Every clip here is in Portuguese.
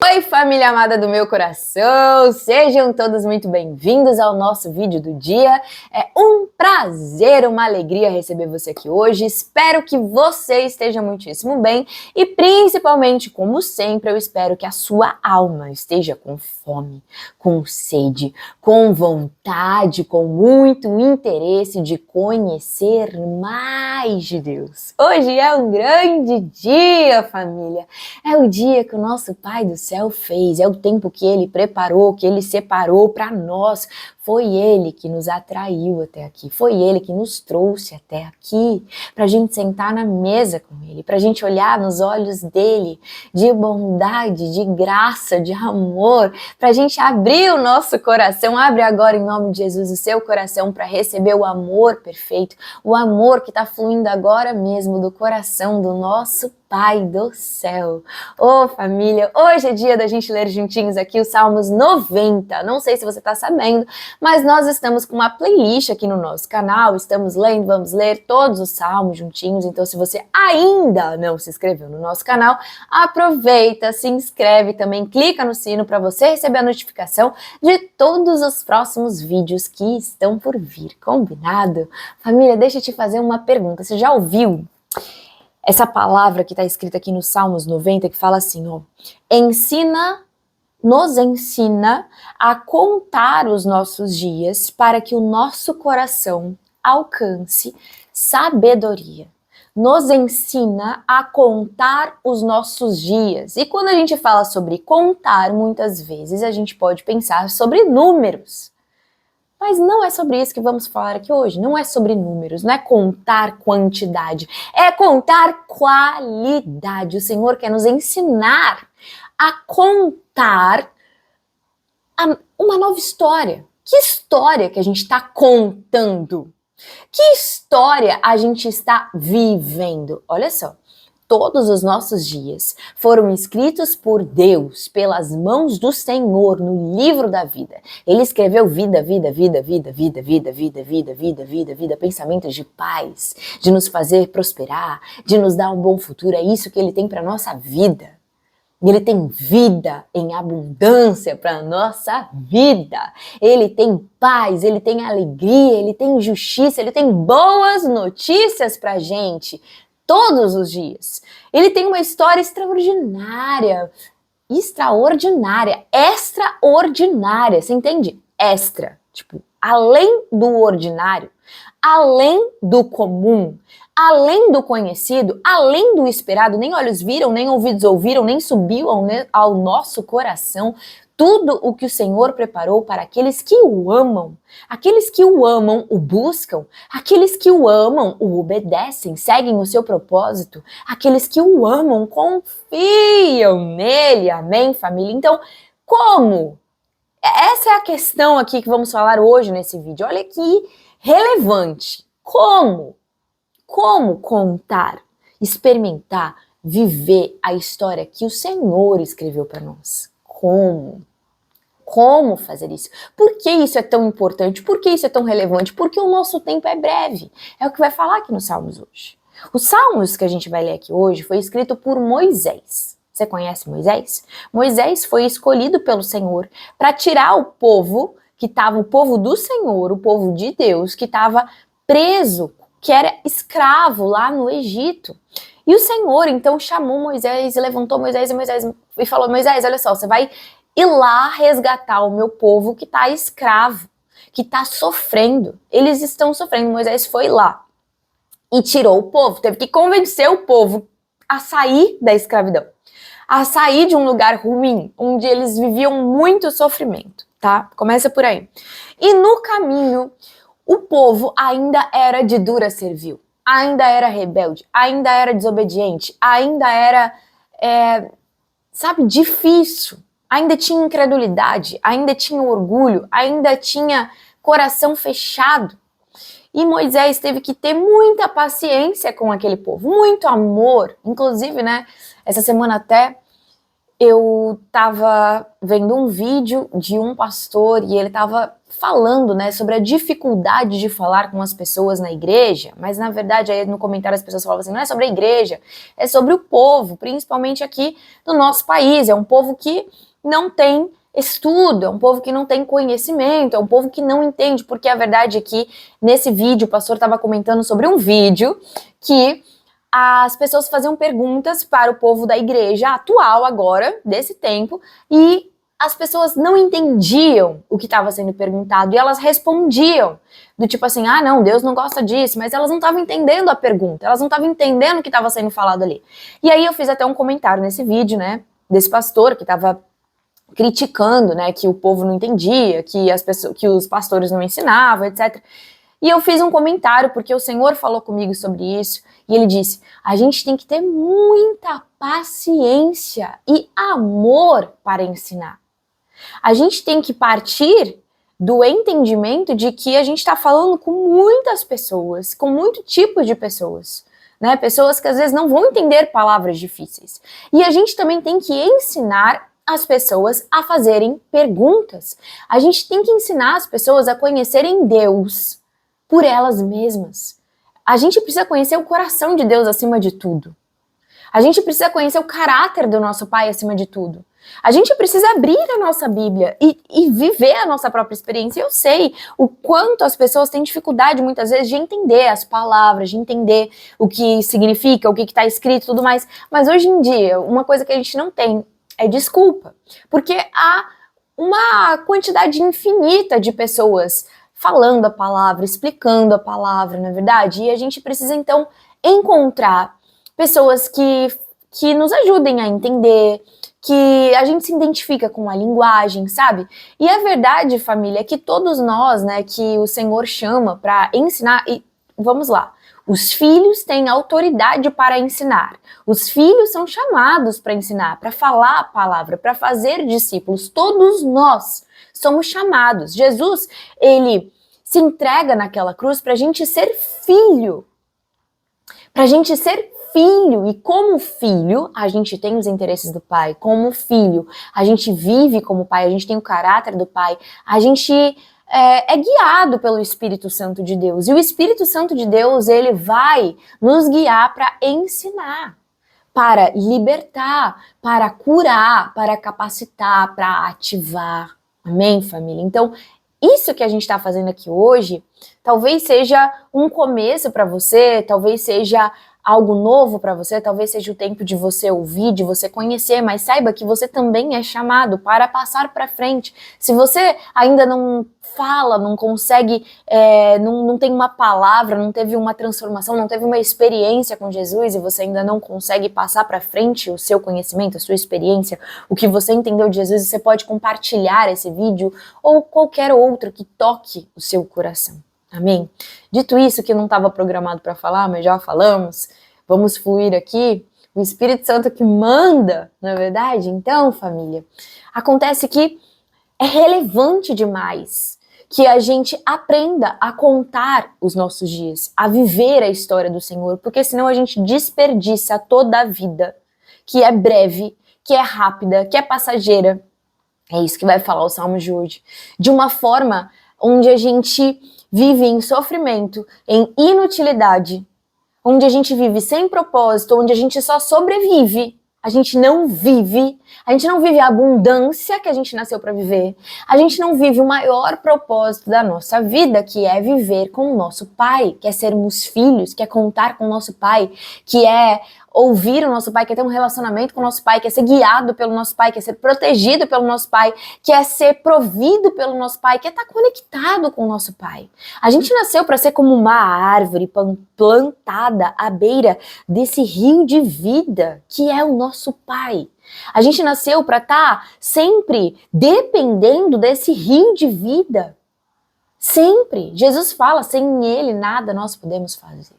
Oi, família amada do meu coração! Sejam todos muito bem-vindos ao nosso vídeo do dia. É um prazer, uma alegria receber você aqui hoje. Espero que você esteja muitíssimo bem e, principalmente, como sempre, eu espero que a sua alma esteja com fome, com sede, com vontade, com muito interesse de conhecer mais de Deus. Hoje é um grande dia, família! É o dia que o nosso Pai do céu fez, é o tempo que Ele preparou, que Ele separou para nós. Foi Ele que nos atraiu até aqui, foi Ele que nos trouxe até aqui, para a gente sentar na mesa com Ele, para a gente olhar nos olhos dEle, de bondade, de graça, de amor, para a gente abrir o nosso coração. Abre agora em nome de Jesus o seu coração para receber o amor perfeito, o amor que está fluindo agora mesmo do coração do nosso Pai do céu. Ô família, hoje é dia da gente ler juntinhos aqui os Salmos 90. Não sei se você está sabendo, mas nós estamos com uma playlist aqui no nosso canal, estamos lendo, vamos ler todos os salmos juntinhos. Então, se você ainda não se inscreveu no nosso canal, aproveita, se inscreve também, clica no sino para você receber a notificação de todos os próximos vídeos que estão por vir, combinado? Família, deixa eu te fazer uma pergunta, você já ouviu essa palavra que está escrita aqui no Salmos 90, que fala assim, ó, nos ensina a contar os nossos dias para que o nosso coração alcance sabedoria. Nos ensina a contar os nossos dias. E quando a gente fala sobre contar, muitas vezes a gente pode pensar sobre números. Mas não é sobre isso que vamos falar aqui hoje, não é sobre números, não é contar quantidade, é contar qualidade. O Senhor quer nos ensinar a contar uma nova história. Que história que a gente está contando? Que história a gente está vivendo? Olha só. Todos os nossos dias foram escritos por Deus, pelas mãos do Senhor, no livro da vida. Ele escreveu vida, vida, vida, vida, vida, vida, vida, vida, vida, vida, vida, pensamentos de paz, de nos fazer prosperar, de nos dar um bom futuro. É isso que Ele tem para a nossa vida. Ele tem vida em abundância para a nossa vida. Ele tem paz, Ele tem alegria, Ele tem justiça, Ele tem boas notícias para a gente. Todos os dias. Ele tem uma história extraordinária, extraordinária, você entende? Extra, tipo, além do ordinário, além do comum, além do conhecido, além do esperado, nem olhos viram, nem ouvidos ouviram, nem subiu ao nosso coração, tudo o que o Senhor preparou para aqueles que o amam o buscam, aqueles que o amam o obedecem, seguem o seu propósito, aqueles que o amam confiam nele, amém, família? Então, como? Essa é a questão aqui que vamos falar hoje nesse vídeo, olha que relevante, como? Como contar, experimentar, viver a história que o Senhor escreveu para nós? Como? Como fazer isso? Por que isso é tão importante? Por que isso é tão relevante? Porque o nosso tempo é breve. É o que vai falar aqui nos Salmos hoje. Os Salmos que a gente vai ler aqui hoje foi escrito por Moisés. Você conhece Moisés? Moisés foi escolhido pelo Senhor para tirar o povo que estava, o povo do Senhor, o povo de Deus, que estava preso, que era escravo lá no Egito. E o Senhor, então, chamou Moisés, levantou Moisés e falou, Moisés, olha só, você vai ir lá resgatar o meu povo que está escravo, que está sofrendo. Eles estão sofrendo. Moisés foi lá e tirou o povo, teve que convencer o povo a sair da escravidão, a sair de um lugar ruim, onde eles viviam muito sofrimento, tá? Começa por aí. E no caminho, o povo ainda era de dura servil, ainda era rebelde, ainda era desobediente, ainda era, difícil. Ainda tinha incredulidade, ainda tinha orgulho, ainda tinha coração fechado. E Moisés teve que ter muita paciência com aquele povo, muito amor. Inclusive, né, essa semana até eu tava vendo um vídeo de um pastor e ele tava falando, né, sobre a dificuldade de falar com as pessoas na igreja, mas na verdade aí no comentário as pessoas falavam assim, não é sobre a igreja, é sobre o povo, principalmente aqui no nosso país, é um povo que não tem estudo, é um povo que não tem conhecimento, é um povo que não entende, porque a verdade é que nesse vídeo o pastor estava comentando sobre um vídeo que as pessoas faziam perguntas para o povo da igreja atual agora, desse tempo, e as pessoas não entendiam o que estava sendo perguntado e elas respondiam do tipo assim, ah não, Deus não gosta disso, mas elas não estavam entendendo a pergunta, elas não estavam entendendo o que estava sendo falado ali. E aí eu fiz até um comentário nesse vídeo, né, desse pastor que estava criticando, né, que o povo não entendia, que as pessoas, que os pastores não ensinavam, etc. E eu fiz um comentário porque o Senhor falou comigo sobre isso e ele disse: a gente tem que ter muita paciência e amor para ensinar. A gente tem que partir do entendimento de que a gente está falando com muitas pessoas, com muito tipo de pessoas, né? Pessoas que às vezes não vão entender palavras difíceis. E a gente também tem que ensinar as pessoas a fazerem perguntas. A gente tem que ensinar as pessoas a conhecerem Deus por elas mesmas. A gente precisa conhecer o coração de Deus acima de tudo. A gente precisa conhecer o caráter do nosso Pai acima de tudo. A gente precisa abrir a nossa Bíblia e viver a nossa própria experiência. Eu sei o quanto as pessoas têm dificuldade muitas vezes de entender as palavras, de entender o que significa, o que está escrito e tudo mais. Mas hoje em dia, uma coisa que a gente não tem é desculpa. Porque há uma quantidade infinita de pessoas falando a palavra, explicando a palavra, na verdade, e a gente precisa então encontrar pessoas que nos ajudem a entender, que a gente se identifica com a linguagem, sabe? E a verdade, família, é que todos nós, né, que o Senhor chama para ensinar, e vamos lá, os filhos têm autoridade para ensinar, os filhos são chamados para ensinar, para falar a palavra, para fazer discípulos, todos nós somos chamados. Jesus, ele se entrega naquela cruz para a gente ser filho. Para a gente ser filho. E como filho, a gente tem os interesses do Pai. Como filho, a gente vive como Pai, a gente tem o caráter do Pai. A gente é guiado pelo Espírito Santo de Deus. E o Espírito Santo de Deus, ele vai nos guiar para ensinar, para libertar, para curar, para capacitar, para ativar. Amém, família? Então, isso que a gente está fazendo aqui hoje, talvez seja um começo para você, talvez seja algo novo para você, talvez seja o tempo de você ouvir, de você conhecer, mas saiba que você também é chamado para passar para frente. Se você ainda não fala, não consegue, não tem uma palavra, não teve uma transformação, não teve uma experiência com Jesus e você ainda não consegue passar para frente o seu conhecimento, a sua experiência, o que você entendeu de Jesus, você pode compartilhar esse vídeo ou qualquer outro que toque o seu coração. Amém? Dito isso, que não estava programado para falar, mas já falamos, vamos fluir aqui. O Espírito Santo que manda, não é verdade? Então, família, acontece que é relevante demais que a gente aprenda a contar os nossos dias, a viver a história do Senhor, porque senão a gente desperdiça toda a vida, que é breve, que é rápida, que é passageira. É isso que vai falar o Salmo de hoje. De uma forma onde a gente vive em sofrimento, em inutilidade, onde a gente vive sem propósito, onde a gente só sobrevive, a gente não vive a abundância que a gente nasceu para viver, a gente não vive o maior propósito da nossa vida, que é viver com o nosso Pai, que é sermos filhos, que é contar com o nosso Pai, que é ouvir o nosso Pai, quer ter um relacionamento com o nosso Pai, quer ser guiado pelo nosso Pai, quer ser protegido pelo nosso Pai, quer ser provido pelo nosso Pai, quer estar conectado com o nosso Pai. A gente nasceu para ser como uma árvore plantada à beira desse rio de vida, que é o nosso Pai. A gente nasceu para estar sempre dependendo desse rio de vida. Sempre. Jesus fala, sem Ele nada nós podemos fazer.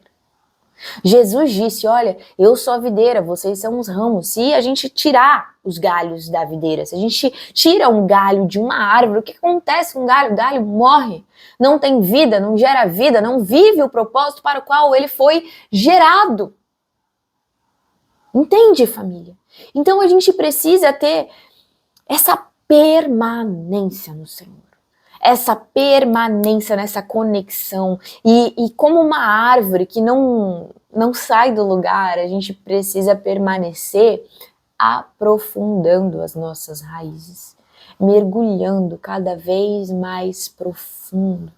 Jesus disse, olha, eu sou a videira, vocês são os ramos. Se a gente tirar os galhos da videira, se a gente tira um galho de uma árvore, o que acontece com o galho? O galho morre, não tem vida, não gera vida, não vive o propósito para o qual ele foi gerado. Entende, família? Então a gente precisa ter essa permanência no Senhor. Essa permanência nessa conexão. E como uma árvore que não sai do lugar, a gente precisa permanecer aprofundando as nossas raízes, mergulhando cada vez mais profundo.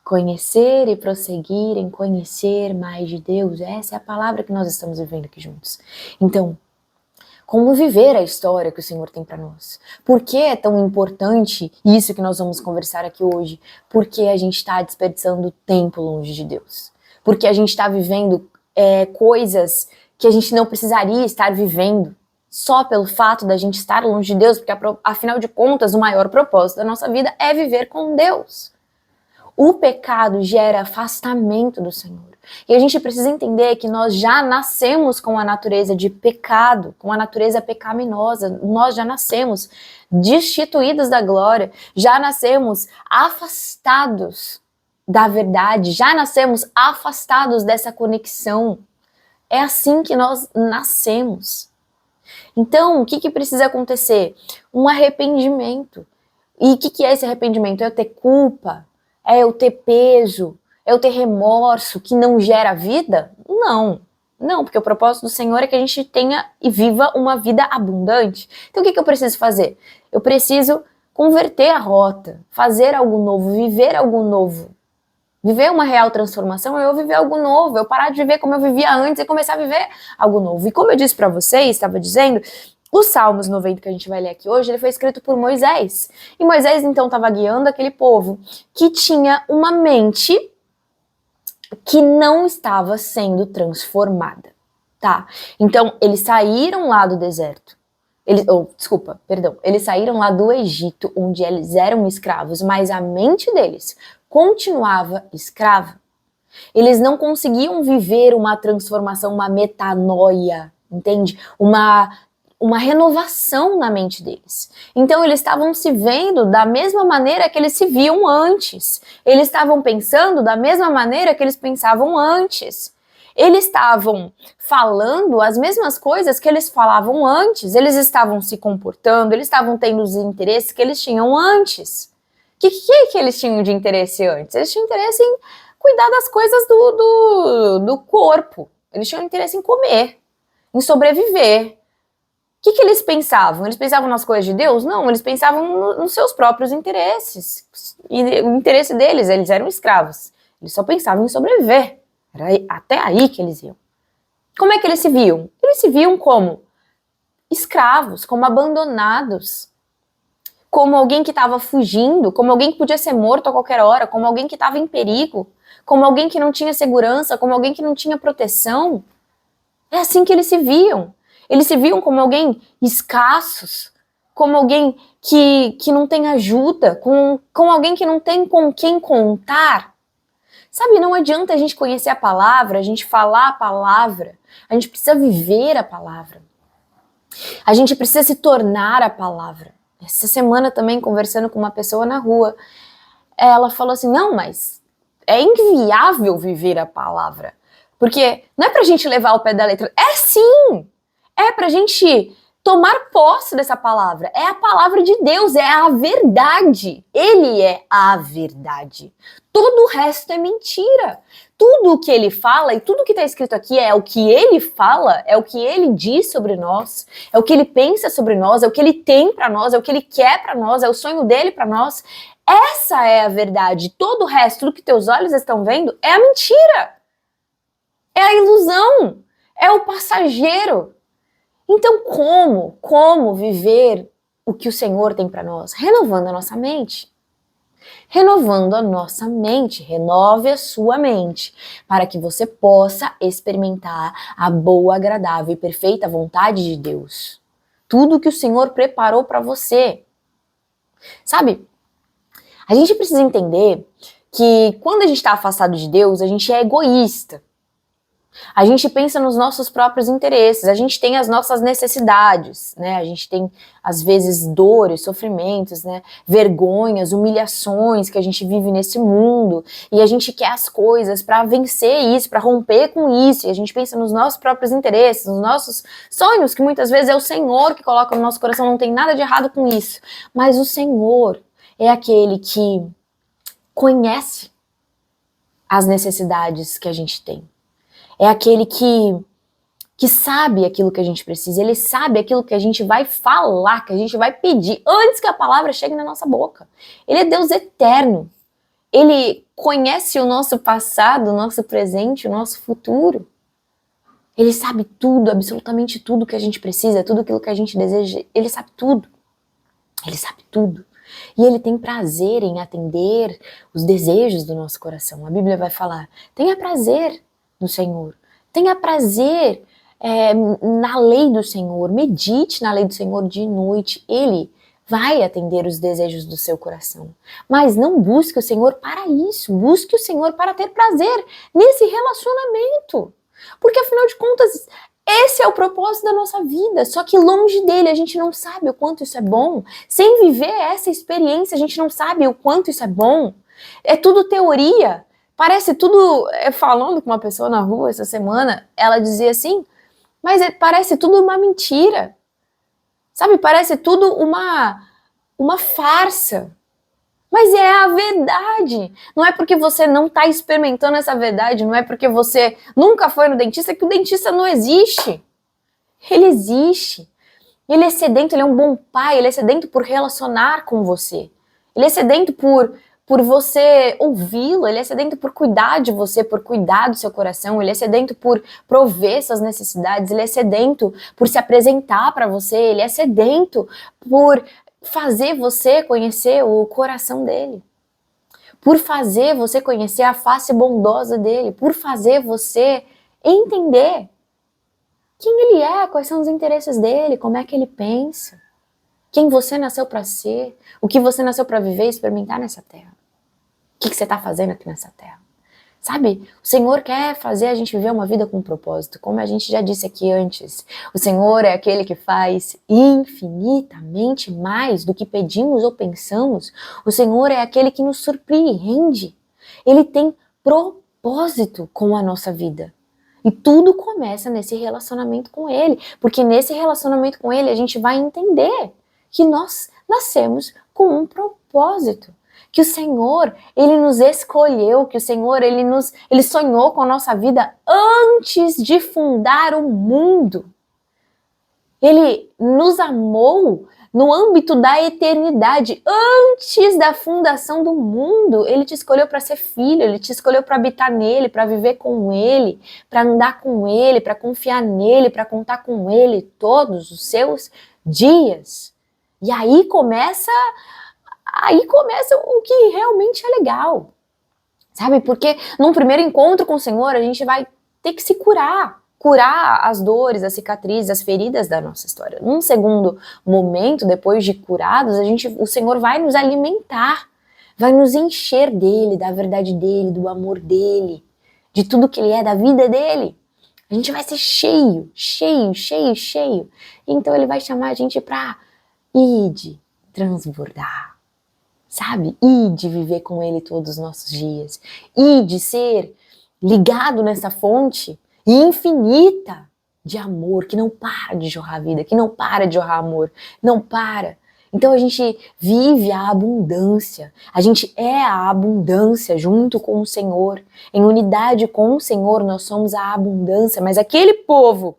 Conhecer e prosseguir em conhecer mais de Deus, essa é a palavra que nós estamos vivendo aqui juntos. Então, como viver a história que o Senhor tem para nós? Por que é tão importante isso que nós vamos conversar aqui hoje? Porque a gente está desperdiçando tempo longe de Deus. Porque a gente está vivendo coisas que a gente não precisaria estar vivendo só pelo fato da gente estar longe de Deus, porque afinal de contas o maior propósito da nossa vida é viver com Deus. O pecado gera afastamento do Senhor. E a gente precisa entender que nós já nascemos com a natureza de pecado, com a natureza pecaminosa. Nós já nascemos destituídos da glória, já nascemos afastados da verdade, já nascemos afastados dessa conexão. É assim que nós nascemos. Então, o que precisa acontecer? Um arrependimento. E o que é esse arrependimento? É eu ter culpa? É eu ter peso? É eu ter remorso que não gera vida? Não, porque o propósito do Senhor é que a gente tenha e viva uma vida abundante. Então o que eu preciso fazer? Eu preciso converter a rota, fazer algo novo, viver algo novo. Viver uma real transformação é eu viver algo novo, eu parar de viver como eu vivia antes e começar a viver algo novo. E como eu disse para vocês, estava dizendo, o Salmos 90 que a gente vai ler aqui hoje, ele foi escrito por Moisés. E Moisés então estava guiando aquele povo que tinha uma mente que não estava sendo transformada, tá? Então, eles saíram lá do deserto. Eles saíram lá do Egito, onde eles eram escravos, mas a mente deles continuava escrava. Eles não conseguiam viver uma transformação, uma metanoia, entende? Uma renovação na mente deles. Então eles estavam se vendo da mesma maneira que eles se viam antes. Eles estavam pensando da mesma maneira que eles pensavam antes. Eles estavam falando as mesmas coisas que eles falavam antes. Eles estavam se comportando, eles estavam tendo os interesses que eles tinham antes. O que eles tinham de interesse antes? Eles tinham interesse em cuidar das coisas do corpo. Eles tinham interesse em comer, em sobreviver. O que eles pensavam? Eles pensavam nas coisas de Deus? Não, eles pensavam nos seus próprios interesses. E o interesse deles, eles eram escravos. Eles só pensavam em sobreviver. Era até aí que eles iam. Como é que eles se viam? Eles se viam como escravos, como abandonados, como alguém que estava fugindo, como alguém que podia ser morto a qualquer hora, como alguém que estava em perigo, como alguém que não tinha segurança, como alguém que não tinha proteção. É assim que eles se viam. Eles se viam como alguém escassos, como alguém que não tem ajuda, como alguém que não tem com quem contar. Sabe, não adianta a gente conhecer a palavra, a gente falar a palavra, a gente precisa viver a palavra. A gente precisa se tornar a palavra. Essa semana também, conversando com uma pessoa na rua, ela falou assim, não, mas é inviável viver a palavra. Porque não é pra gente levar ao pé da letra. É sim! É pra gente tomar posse dessa palavra. É a palavra de Deus, é a verdade. Ele é a verdade. Todo o resto é mentira. Tudo o que ele fala e tudo que está escrito aqui é o que ele fala, é o que ele diz sobre nós, é o que ele pensa sobre nós, é o que ele tem para nós, é o que ele quer para nós, é o sonho dele para nós. Essa é a verdade. Todo o resto, tudo que teus olhos estão vendo, é a mentira. É a ilusão. É o passageiro. Então, como viver o que o Senhor tem para nós? Renovando a nossa mente. Renovando a nossa mente. Renove a sua mente para que você possa experimentar a boa, agradável e perfeita vontade de Deus. Tudo que o Senhor preparou para você. Sabe, a gente precisa entender que quando a gente está afastado de Deus, a gente é egoísta. A gente pensa nos nossos próprios interesses, a gente tem as nossas necessidades, né? A gente tem, às vezes, dores, sofrimentos, né? Vergonhas, humilhações que a gente vive nesse mundo, e a gente quer as coisas para vencer isso, para romper com isso, e a gente pensa nos nossos próprios interesses, nos nossos sonhos, que muitas vezes é o Senhor que coloca no nosso coração, não tem nada de errado com isso, mas o Senhor é aquele que conhece as necessidades que a gente tem. É aquele que sabe aquilo que a gente precisa, ele sabe aquilo que a gente vai falar, que a gente vai pedir, antes que a palavra chegue na nossa boca. Ele é Deus eterno. Ele conhece o nosso passado, o nosso presente, o nosso futuro. Ele sabe tudo, absolutamente tudo que a gente precisa, tudo aquilo que a gente deseja. Ele sabe tudo. Ele sabe tudo. E ele tem prazer em atender os desejos do nosso coração. A Bíblia vai falar, tenha prazer no Senhor, tenha prazer na lei do Senhor, medite na lei do Senhor dia e noite, ele vai atender os desejos do seu coração. Mas não busque o Senhor para isso, busque o Senhor para ter prazer nesse relacionamento, porque afinal de contas, esse é o propósito da nossa vida, só que longe dele a gente não sabe o quanto isso é bom, sem viver essa experiência a gente não sabe o quanto isso é bom, é tudo teoria. Parece tudo, falando com uma pessoa na rua essa semana, ela dizia assim, mas parece tudo uma mentira, sabe, parece tudo uma farsa, mas é a verdade, não é porque você não está experimentando essa verdade, não é porque você nunca foi no dentista que o dentista não existe, ele existe, ele é sedento, ele é um bom pai, ele é sedento por relacionar com você, ele é sedento por você ouvi-lo, ele é sedento por cuidar de você, por cuidar do seu coração, ele é sedento por prover suas necessidades, ele é sedento por se apresentar para você, ele é sedento por fazer você conhecer o coração dele, por fazer você conhecer a face bondosa dele, por fazer você entender quem ele é, quais são os interesses dele, como é que ele pensa, quem você nasceu para ser, o que você nasceu para viver e experimentar nessa terra. O que você está fazendo aqui nessa terra? Sabe, o Senhor quer fazer a gente viver uma vida com propósito, como a gente já disse aqui antes. O Senhor é aquele que faz infinitamente mais do que pedimos ou pensamos. O Senhor é aquele que nos surpreende. Ele tem propósito com a nossa vida. E tudo começa nesse relacionamento com Ele, porque nesse relacionamento com Ele a gente vai entender que nós nascemos com um propósito. Que o Senhor, Ele nos escolheu, que o Senhor, Ele sonhou com a nossa vida antes de fundar o mundo. Ele nos amou no âmbito da eternidade, antes da fundação do mundo. Ele te escolheu para ser filho, Ele te escolheu para habitar nele, para viver com Ele, para andar com Ele, para confiar nele, para contar com Ele todos os seus dias. E aí começa o que realmente é legal, sabe? Porque num primeiro encontro com o Senhor, a gente vai ter que se curar as dores, as cicatrizes, as feridas da nossa história. Num segundo momento, depois de curados, o Senhor vai nos alimentar, vai nos encher dele, da verdade dele, do amor dele, de tudo que ele é, da vida dele. A gente vai ser cheio. Então ele vai chamar a gente para ir de transbordar. Sabe? E de viver com Ele todos os nossos dias. E de ser ligado nessa fonte infinita de amor, que não para de jorrar vida, que não para de jorrar amor, não para. Então a gente vive a abundância, a gente é a abundância junto com o Senhor. Em unidade com o Senhor nós somos a abundância, mas aquele povo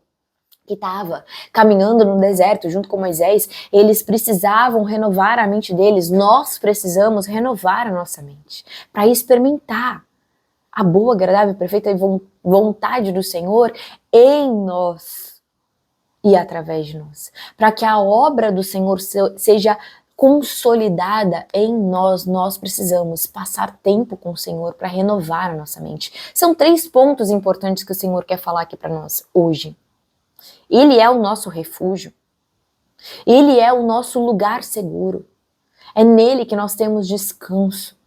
que estava caminhando no deserto junto com Moisés, eles precisavam renovar a mente deles, nós precisamos renovar a nossa mente, para experimentar a boa, agradável e perfeita vontade do Senhor em nós e através de nós, para que a obra do Senhor seja consolidada em nós. Nós precisamos passar tempo com o Senhor para renovar a nossa mente. São 3 pontos importantes que o Senhor quer falar aqui para nós hoje. Ele é o nosso refúgio. Ele é o nosso lugar seguro. É nele que nós temos descanso.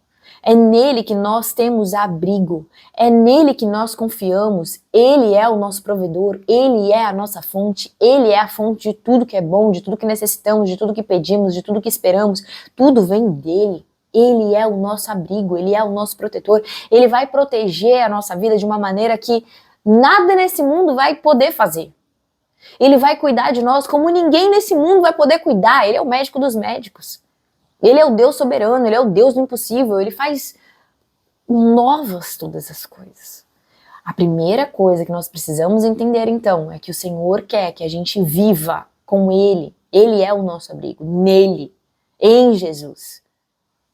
É nele que nós temos abrigo, é nele que nós confiamos. Ele é o nosso provedor, ele é a nossa fonte, ele é a fonte de tudo que é bom, de tudo que necessitamos, de tudo que pedimos, de tudo que esperamos. Tudo vem dele. Ele é o nosso abrigo, ele é o nosso protetor. Ele vai proteger a nossa vida de uma maneira que nada nesse mundo vai poder fazer. Ele vai cuidar de nós como ninguém nesse mundo vai poder cuidar. Ele é o médico dos médicos. Ele é o Deus soberano, ele é o Deus do impossível. Ele faz novas todas as coisas. A primeira coisa que nós precisamos entender, então, é que o Senhor quer que a gente viva com Ele. Ele é o nosso abrigo, nele, em Jesus,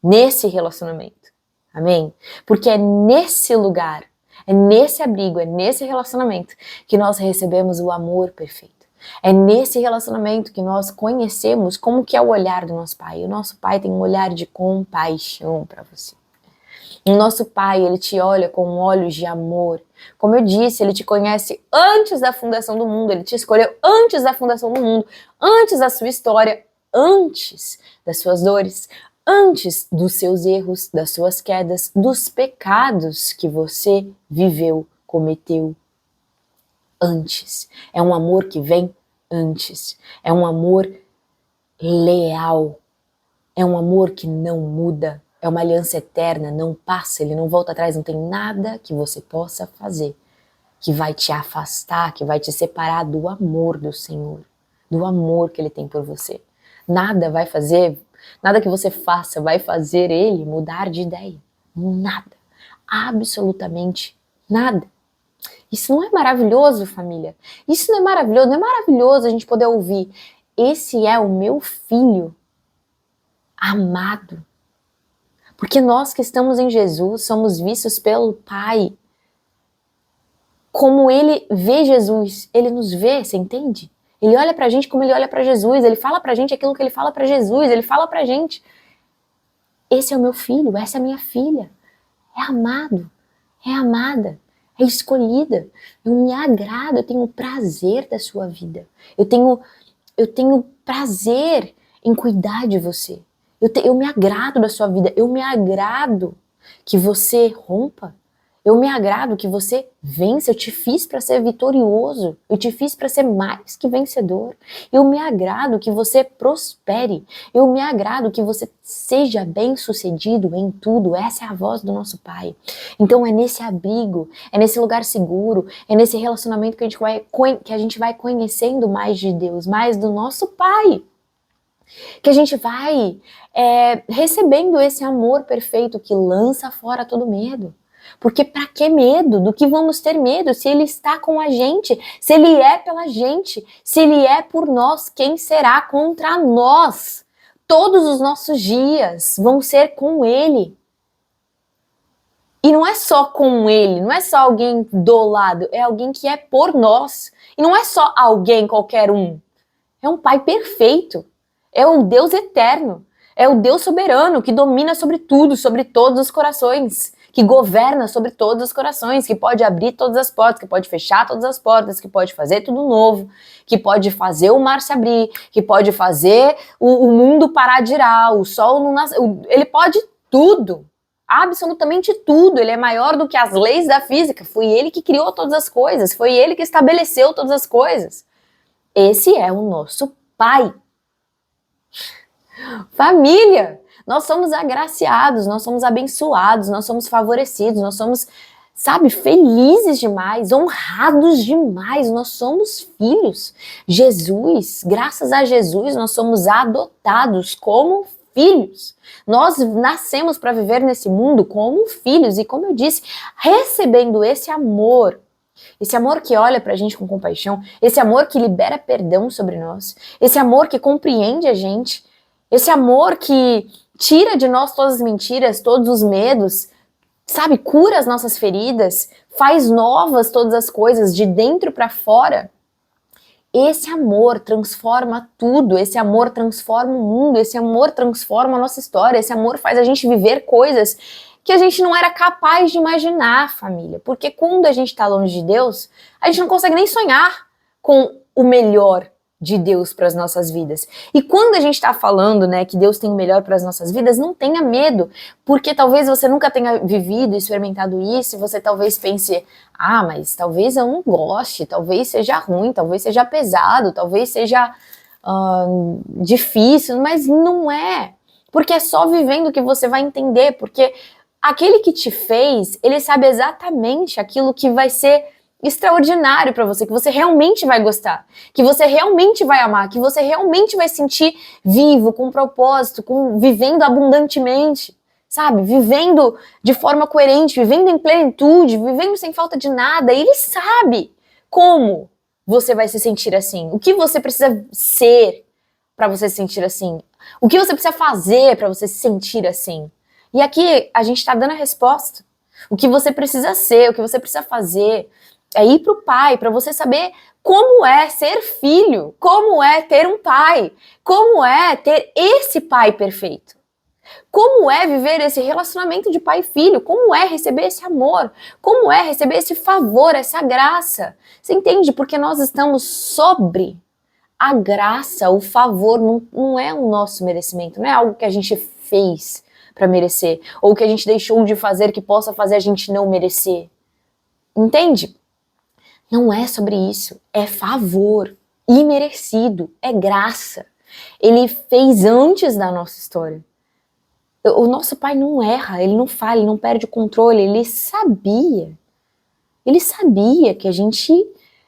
nesse relacionamento. Amém? Porque é nesse lugar, é nesse abrigo, é nesse relacionamento que nós recebemos o amor perfeito. É nesse relacionamento que nós conhecemos como que é o olhar do nosso Pai. O nosso Pai tem um olhar de compaixão para você. O nosso Pai, ele te olha com olhos de amor. Como eu disse, ele te conhece antes da fundação do mundo, ele te escolheu antes da fundação do mundo, antes da sua história, antes das suas dores, antes dos seus erros, das suas quedas, dos pecados que você viveu, cometeu. Antes. É um amor que vem antes. É um amor leal. É um amor que não muda. É uma aliança eterna, não passa, ele não volta atrás, não tem nada que você possa fazer que vai te afastar, que vai te separar do amor do Senhor, do amor que ele tem por você. Nada vai fazer, nada que você faça vai fazer ele mudar de ideia. Nada. Absolutamente nada. Isso não é maravilhoso, família? Isso não é maravilhoso? Não é maravilhoso a gente poder ouvir: esse é o meu filho amado. Porque nós que estamos em Jesus somos vistos pelo Pai. Como ele vê Jesus, ele nos vê, você entende? Ele olha pra gente como ele olha pra Jesus, ele fala pra gente aquilo que ele fala pra Jesus, ele fala pra gente: esse é o meu filho, essa é a minha filha. É amado, é amada. É escolhida, eu me agrado, eu tenho prazer da sua vida, eu tenho prazer em cuidar de você, eu me agrado da sua vida, eu me agrado que você rompa, eu me agrado que você vença, eu te fiz para ser vitorioso, eu te fiz para ser mais que vencedor, eu me agrado que você prospere, eu me agrado que você seja bem-sucedido em tudo. Essa é a voz do nosso Pai. Então é nesse abrigo, é nesse lugar seguro, é nesse relacionamento que a gente vai conhecendo mais de Deus, mais do nosso Pai, que a gente vai recebendo esse amor perfeito que lança fora todo medo. Porque para que medo? Do que vamos ter medo se ele está com a gente, se ele é pela gente, se ele é por nós, quem será contra nós? Todos os nossos dias vão ser com ele. E não é só com ele, não é só alguém do lado, é alguém que é por nós. E não é só alguém qualquer um. É um Pai perfeito, é um Deus eterno, é o Deus soberano que domina sobre tudo, sobre todos os corações, que governa sobre todos os corações, que pode abrir todas as portas, que pode fechar todas as portas, que pode fazer tudo novo, que pode fazer o mar se abrir, que pode fazer o mundo parar de girar, o sol não nascer, ele pode tudo, absolutamente tudo. Ele é maior do que as leis da física, foi ele que criou todas as coisas, foi ele que estabeleceu todas as coisas. Esse é o nosso Pai. Família! Nós somos agraciados, nós somos abençoados, nós somos favorecidos, nós somos, sabe, felizes demais, honrados demais, nós somos filhos. Jesus, graças a Jesus, nós somos adotados como filhos. Nós nascemos para viver nesse mundo como filhos e, como eu disse, recebendo esse amor que olha pra gente com compaixão, esse amor que libera perdão sobre nós, esse amor que compreende a gente, esse amor que tira de nós todas as mentiras, todos os medos, sabe, cura as nossas feridas, faz novas todas as coisas de dentro para fora. Esse amor transforma tudo, esse amor transforma o mundo, esse amor transforma a nossa história, esse amor faz a gente viver coisas que a gente não era capaz de imaginar, família. Porque quando a gente está longe de Deus, a gente não consegue nem sonhar com o melhor, de Deus para as nossas vidas. E quando a gente está falando, né, que Deus tem o melhor para as nossas vidas, não tenha medo, porque talvez você nunca tenha vivido e experimentado isso, e você talvez pense, mas talvez eu não goste, talvez seja ruim, talvez seja pesado, talvez seja difícil, mas não é, porque é só vivendo que você vai entender, porque aquele que te fez, ele sabe exatamente aquilo que vai ser extraordinário para você, que você realmente vai gostar, que você realmente vai amar, que você realmente vai sentir vivo, com propósito, vivendo abundantemente, sabe? Vivendo de forma coerente, vivendo em plenitude, vivendo sem falta de nada. E ele sabe como você vai se sentir assim, o que você precisa ser para você se sentir assim, o que você precisa fazer para você se sentir assim. E aqui a gente está dando a resposta. O que você precisa ser, o que você precisa fazer, é ir para o pai, para você saber como é ser filho, como é ter um pai, como é ter esse pai perfeito, como é viver esse relacionamento de pai e filho, como é receber esse amor, como é receber esse favor, essa graça. Você entende? Porque nós estamos sobre a graça, o favor, não é o nosso merecimento, não é algo que a gente fez para merecer, ou que a gente deixou de fazer que possa fazer a gente não merecer. Entende? Não é sobre isso, é favor, imerecido, é graça. Ele fez antes da nossa história. O nosso pai não erra, ele não falha, ele não perde o controle, ele sabia. Ele sabia que a gente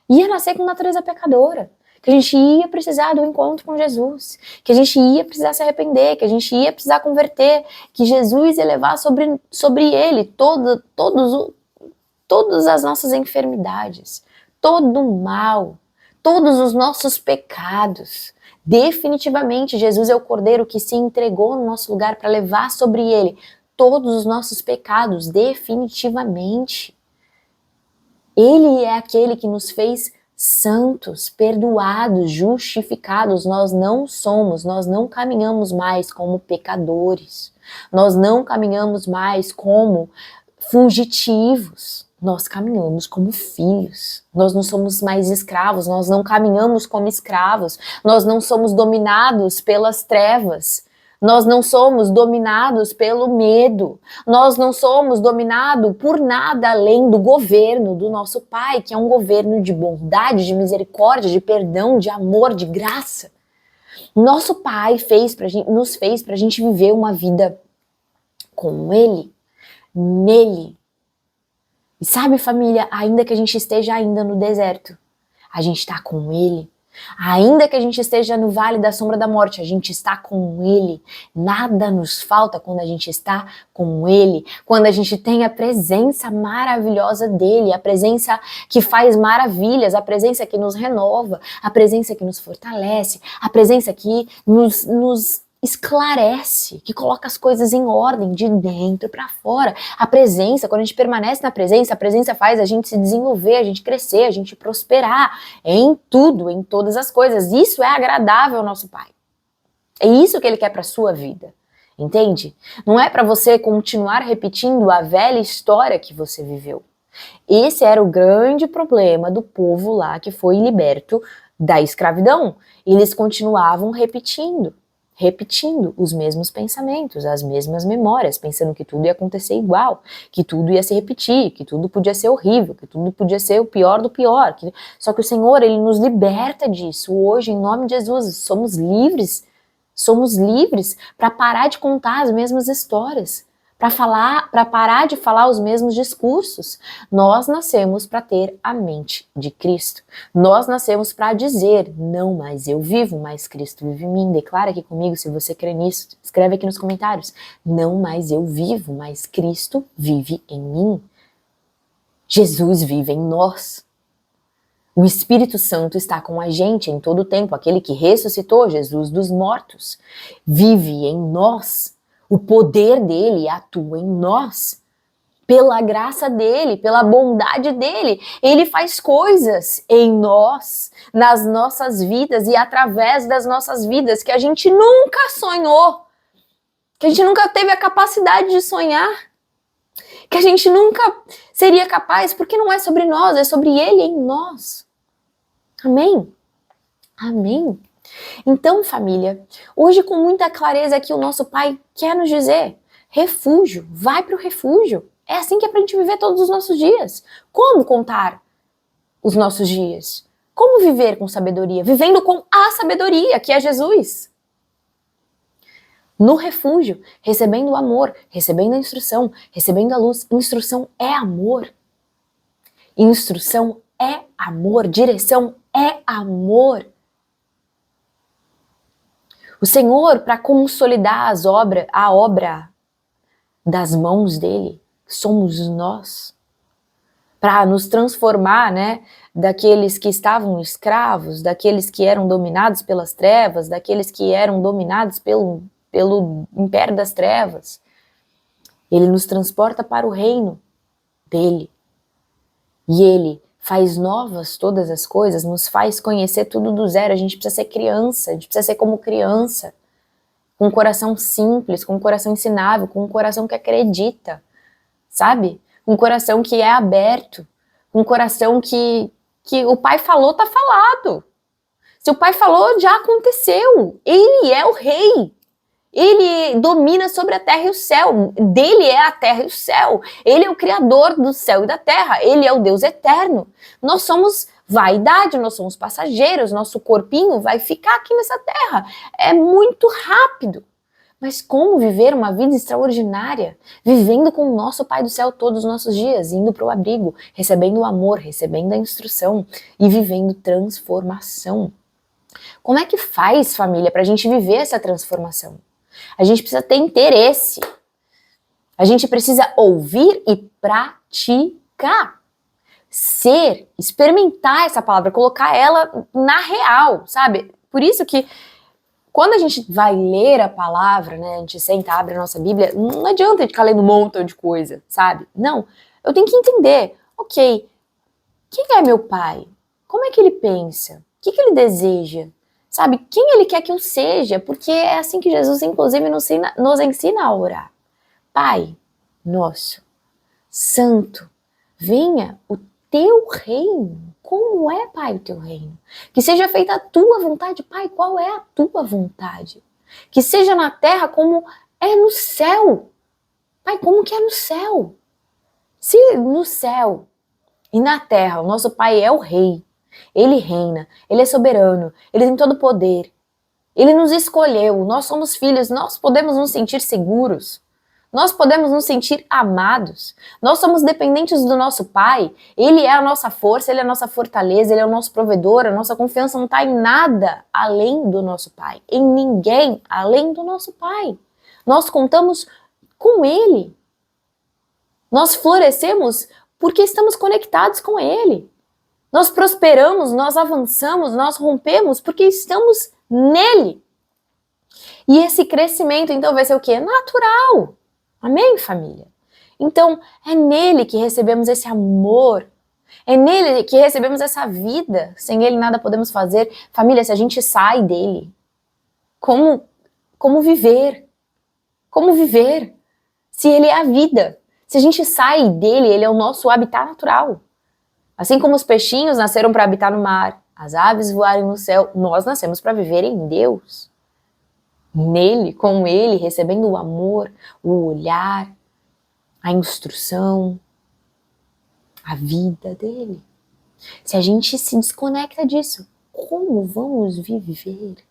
ia nascer com natureza pecadora, que a gente ia precisar do encontro com Jesus, que a gente ia precisar se arrepender, que a gente ia precisar converter, que Jesus ia levar sobre ele todas as nossas enfermidades, todo o mal, todos os nossos pecados. Definitivamente, Jesus é o Cordeiro que se entregou no nosso lugar para levar sobre ele todos os nossos pecados, definitivamente. Ele é aquele que nos fez santos, perdoados, justificados. Nós não caminhamos mais como pecadores. Nós não caminhamos mais como fugitivos. Nós caminhamos como filhos. Nós não somos mais escravos, nós não caminhamos como escravos. Nós não somos dominados pelas trevas. Nós não somos dominados pelo medo. Nós não somos dominados por nada além do governo do nosso Pai, que é um governo de bondade, de misericórdia, de perdão, de amor, de graça. Nosso Pai nos fez pra gente viver uma vida com Ele, nele. E sabe, família, ainda que a gente esteja ainda no deserto, a gente está com Ele. Ainda que a gente esteja no vale da sombra da morte, a gente está com Ele. Nada nos falta quando a gente está com Ele. Quando a gente tem a presença maravilhosa dEle, a presença que faz maravilhas, a presença que nos renova, a presença que nos fortalece, a presença que nos esclarece, que coloca as coisas em ordem de dentro para fora. A presença, quando a gente permanece na presença, a presença faz a gente se desenvolver, a gente crescer, a gente prosperar em tudo, em todas as coisas. Isso é agradável ao nosso Pai. É isso que Ele quer para sua vida. Entende? Não é para você continuar repetindo a velha história que você viveu. Esse era o grande problema do povo lá que foi liberto da escravidão. Eles continuavam repetindo os mesmos pensamentos, as mesmas memórias, pensando que tudo ia acontecer igual, que tudo ia se repetir, que tudo podia ser horrível, que tudo podia ser o pior do pior. Só que o Senhor, Ele nos liberta disso. Hoje, em nome de Jesus, somos livres para parar de contar as mesmas histórias, para parar de falar os mesmos discursos. Nós nascemos para ter a mente de Cristo. Nós nascemos para dizer, não mais eu vivo, mas Cristo vive em mim. Declara aqui comigo se você crê nisso. Escreve aqui nos comentários. Não mais eu vivo, mas Cristo vive em mim. Jesus vive em nós. O Espírito Santo está com a gente em todo o tempo. Aquele que ressuscitou Jesus dos mortos vive em nós. O poder dele atua em nós, pela graça dele, pela bondade dele. Ele faz coisas em nós, nas nossas vidas e através das nossas vidas que a gente nunca sonhou, que a gente nunca teve a capacidade de sonhar, que a gente nunca seria capaz, porque não é sobre nós, é sobre ele em nós. Amém? Amém? Então, família, hoje com muita clareza aqui o nosso Pai quer nos dizer, refúgio, vai para o refúgio. É assim que é para a gente viver todos os nossos dias. Como contar os nossos dias? Como viver com sabedoria? Vivendo com a sabedoria, que é Jesus. No refúgio, recebendo o amor, recebendo a instrução, recebendo a luz. Instrução é amor. Instrução é amor. Direção é amor. O Senhor, para consolidar a obra das mãos dele, somos nós. Para nos transformar, né, daqueles que estavam escravos, daqueles que eram dominados pelas trevas, daqueles que eram dominados pelo império das trevas. Ele nos transporta para o reino dele. E ele faz novas todas as coisas, nos faz conhecer tudo do zero. A gente precisa ser criança, a gente precisa ser como criança, com um coração simples, com um coração ensinável, com um coração que acredita, sabe? Um coração que é aberto, um coração que o Pai falou, tá falado. Se o Pai falou, já aconteceu. Ele é o rei. Ele domina sobre a terra e o céu. Dele é a terra e o céu. Ele é o criador do céu e da terra. Ele é o Deus eterno. Nós somos vaidade, nós somos passageiros. Nosso corpinho vai ficar aqui nessa terra. É muito rápido. Mas como viver uma vida extraordinária? Vivendo com o nosso Pai do céu todos os nossos dias, indo para o abrigo, recebendo o amor, recebendo a instrução e vivendo transformação. Como é que faz, família, para a gente viver essa transformação? A gente precisa ter interesse. A gente precisa ouvir e praticar. Ser, experimentar essa palavra, colocar ela na real, sabe? Por isso que quando a gente vai ler a palavra, né, a gente senta, abre a nossa Bíblia, não adianta ficar lendo um montão de coisa, sabe? Não, eu tenho que entender, ok, quem é meu pai? Como é que ele pensa? O que ele deseja? Sabe, quem ele quer que eu seja? Porque é assim que Jesus, inclusive, nos ensina a orar. Pai nosso, santo, venha o teu reino. Como é, Pai, o teu reino? Que seja feita a tua vontade. Pai, qual é a tua vontade? Que seja na terra como é no céu. Pai, como que é no céu? Se no céu e na terra o nosso Pai é o rei, ele reina, ele é soberano, ele tem todo o poder, ele nos escolheu, nós somos filhos, nós podemos nos sentir seguros, nós podemos nos sentir amados, nós somos dependentes do nosso Pai, ele é a nossa força, ele é a nossa fortaleza, ele é o nosso provedor, a nossa confiança não está em nada além do nosso Pai, em ninguém além do nosso Pai. Nós contamos com ele, nós florescemos porque estamos conectados com ele. Nós prosperamos, nós avançamos, nós rompemos porque estamos nele. E esse crescimento, então, vai ser o quê? Natural. Amém, família? Então, é nele que recebemos esse amor. É nele que recebemos essa vida. Sem ele nada podemos fazer. Família, se a gente sai dele, como viver? Como viver? Se ele é a vida. Se a gente sai dele, ele é o nosso habitat natural. Assim como os peixinhos nasceram para habitar no mar, as aves voarem no céu, nós nascemos para viver em Deus. Nele, com ele, recebendo o amor, o olhar, a instrução, a vida dele. Se a gente se desconecta disso, como vamos viver?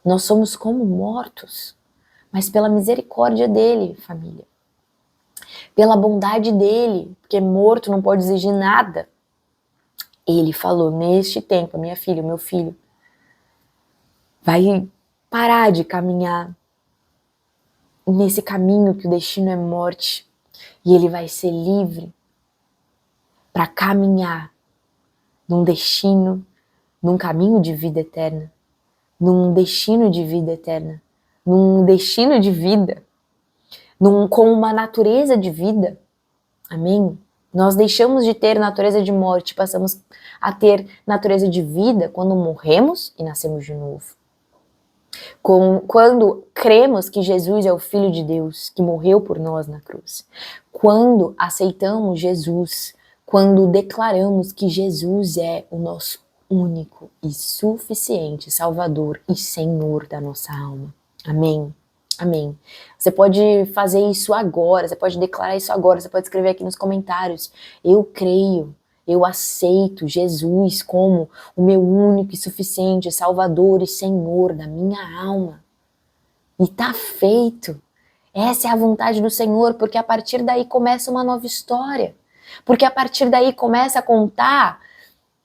Nós somos como mortos, mas pela misericórdia dele, família. Pela bondade dele, porque morto não pode exigir nada. Ele falou, neste tempo, a minha filha, o meu filho, vai parar de caminhar nesse caminho que o destino é morte, e ele vai ser livre para caminhar num destino, num caminho de vida eterna, num destino de vida eterna, num destino de vida, com uma natureza de vida. Amém? Nós deixamos de ter natureza de morte, passamos a ter natureza de vida quando morremos e nascemos de novo. Quando cremos que Jesus é o Filho de Deus, que morreu por nós na cruz. Quando aceitamos Jesus, quando declaramos que Jesus é o nosso único e suficiente Salvador e Senhor da nossa alma. Amém? Amém. Você pode fazer isso agora, você pode declarar isso agora, você pode escrever aqui nos comentários. Eu creio, eu aceito Jesus como o meu único e suficiente Salvador e Senhor da minha alma. E tá feito. Essa é a vontade do Senhor, porque a partir daí começa uma nova história. Porque a partir daí começa a contar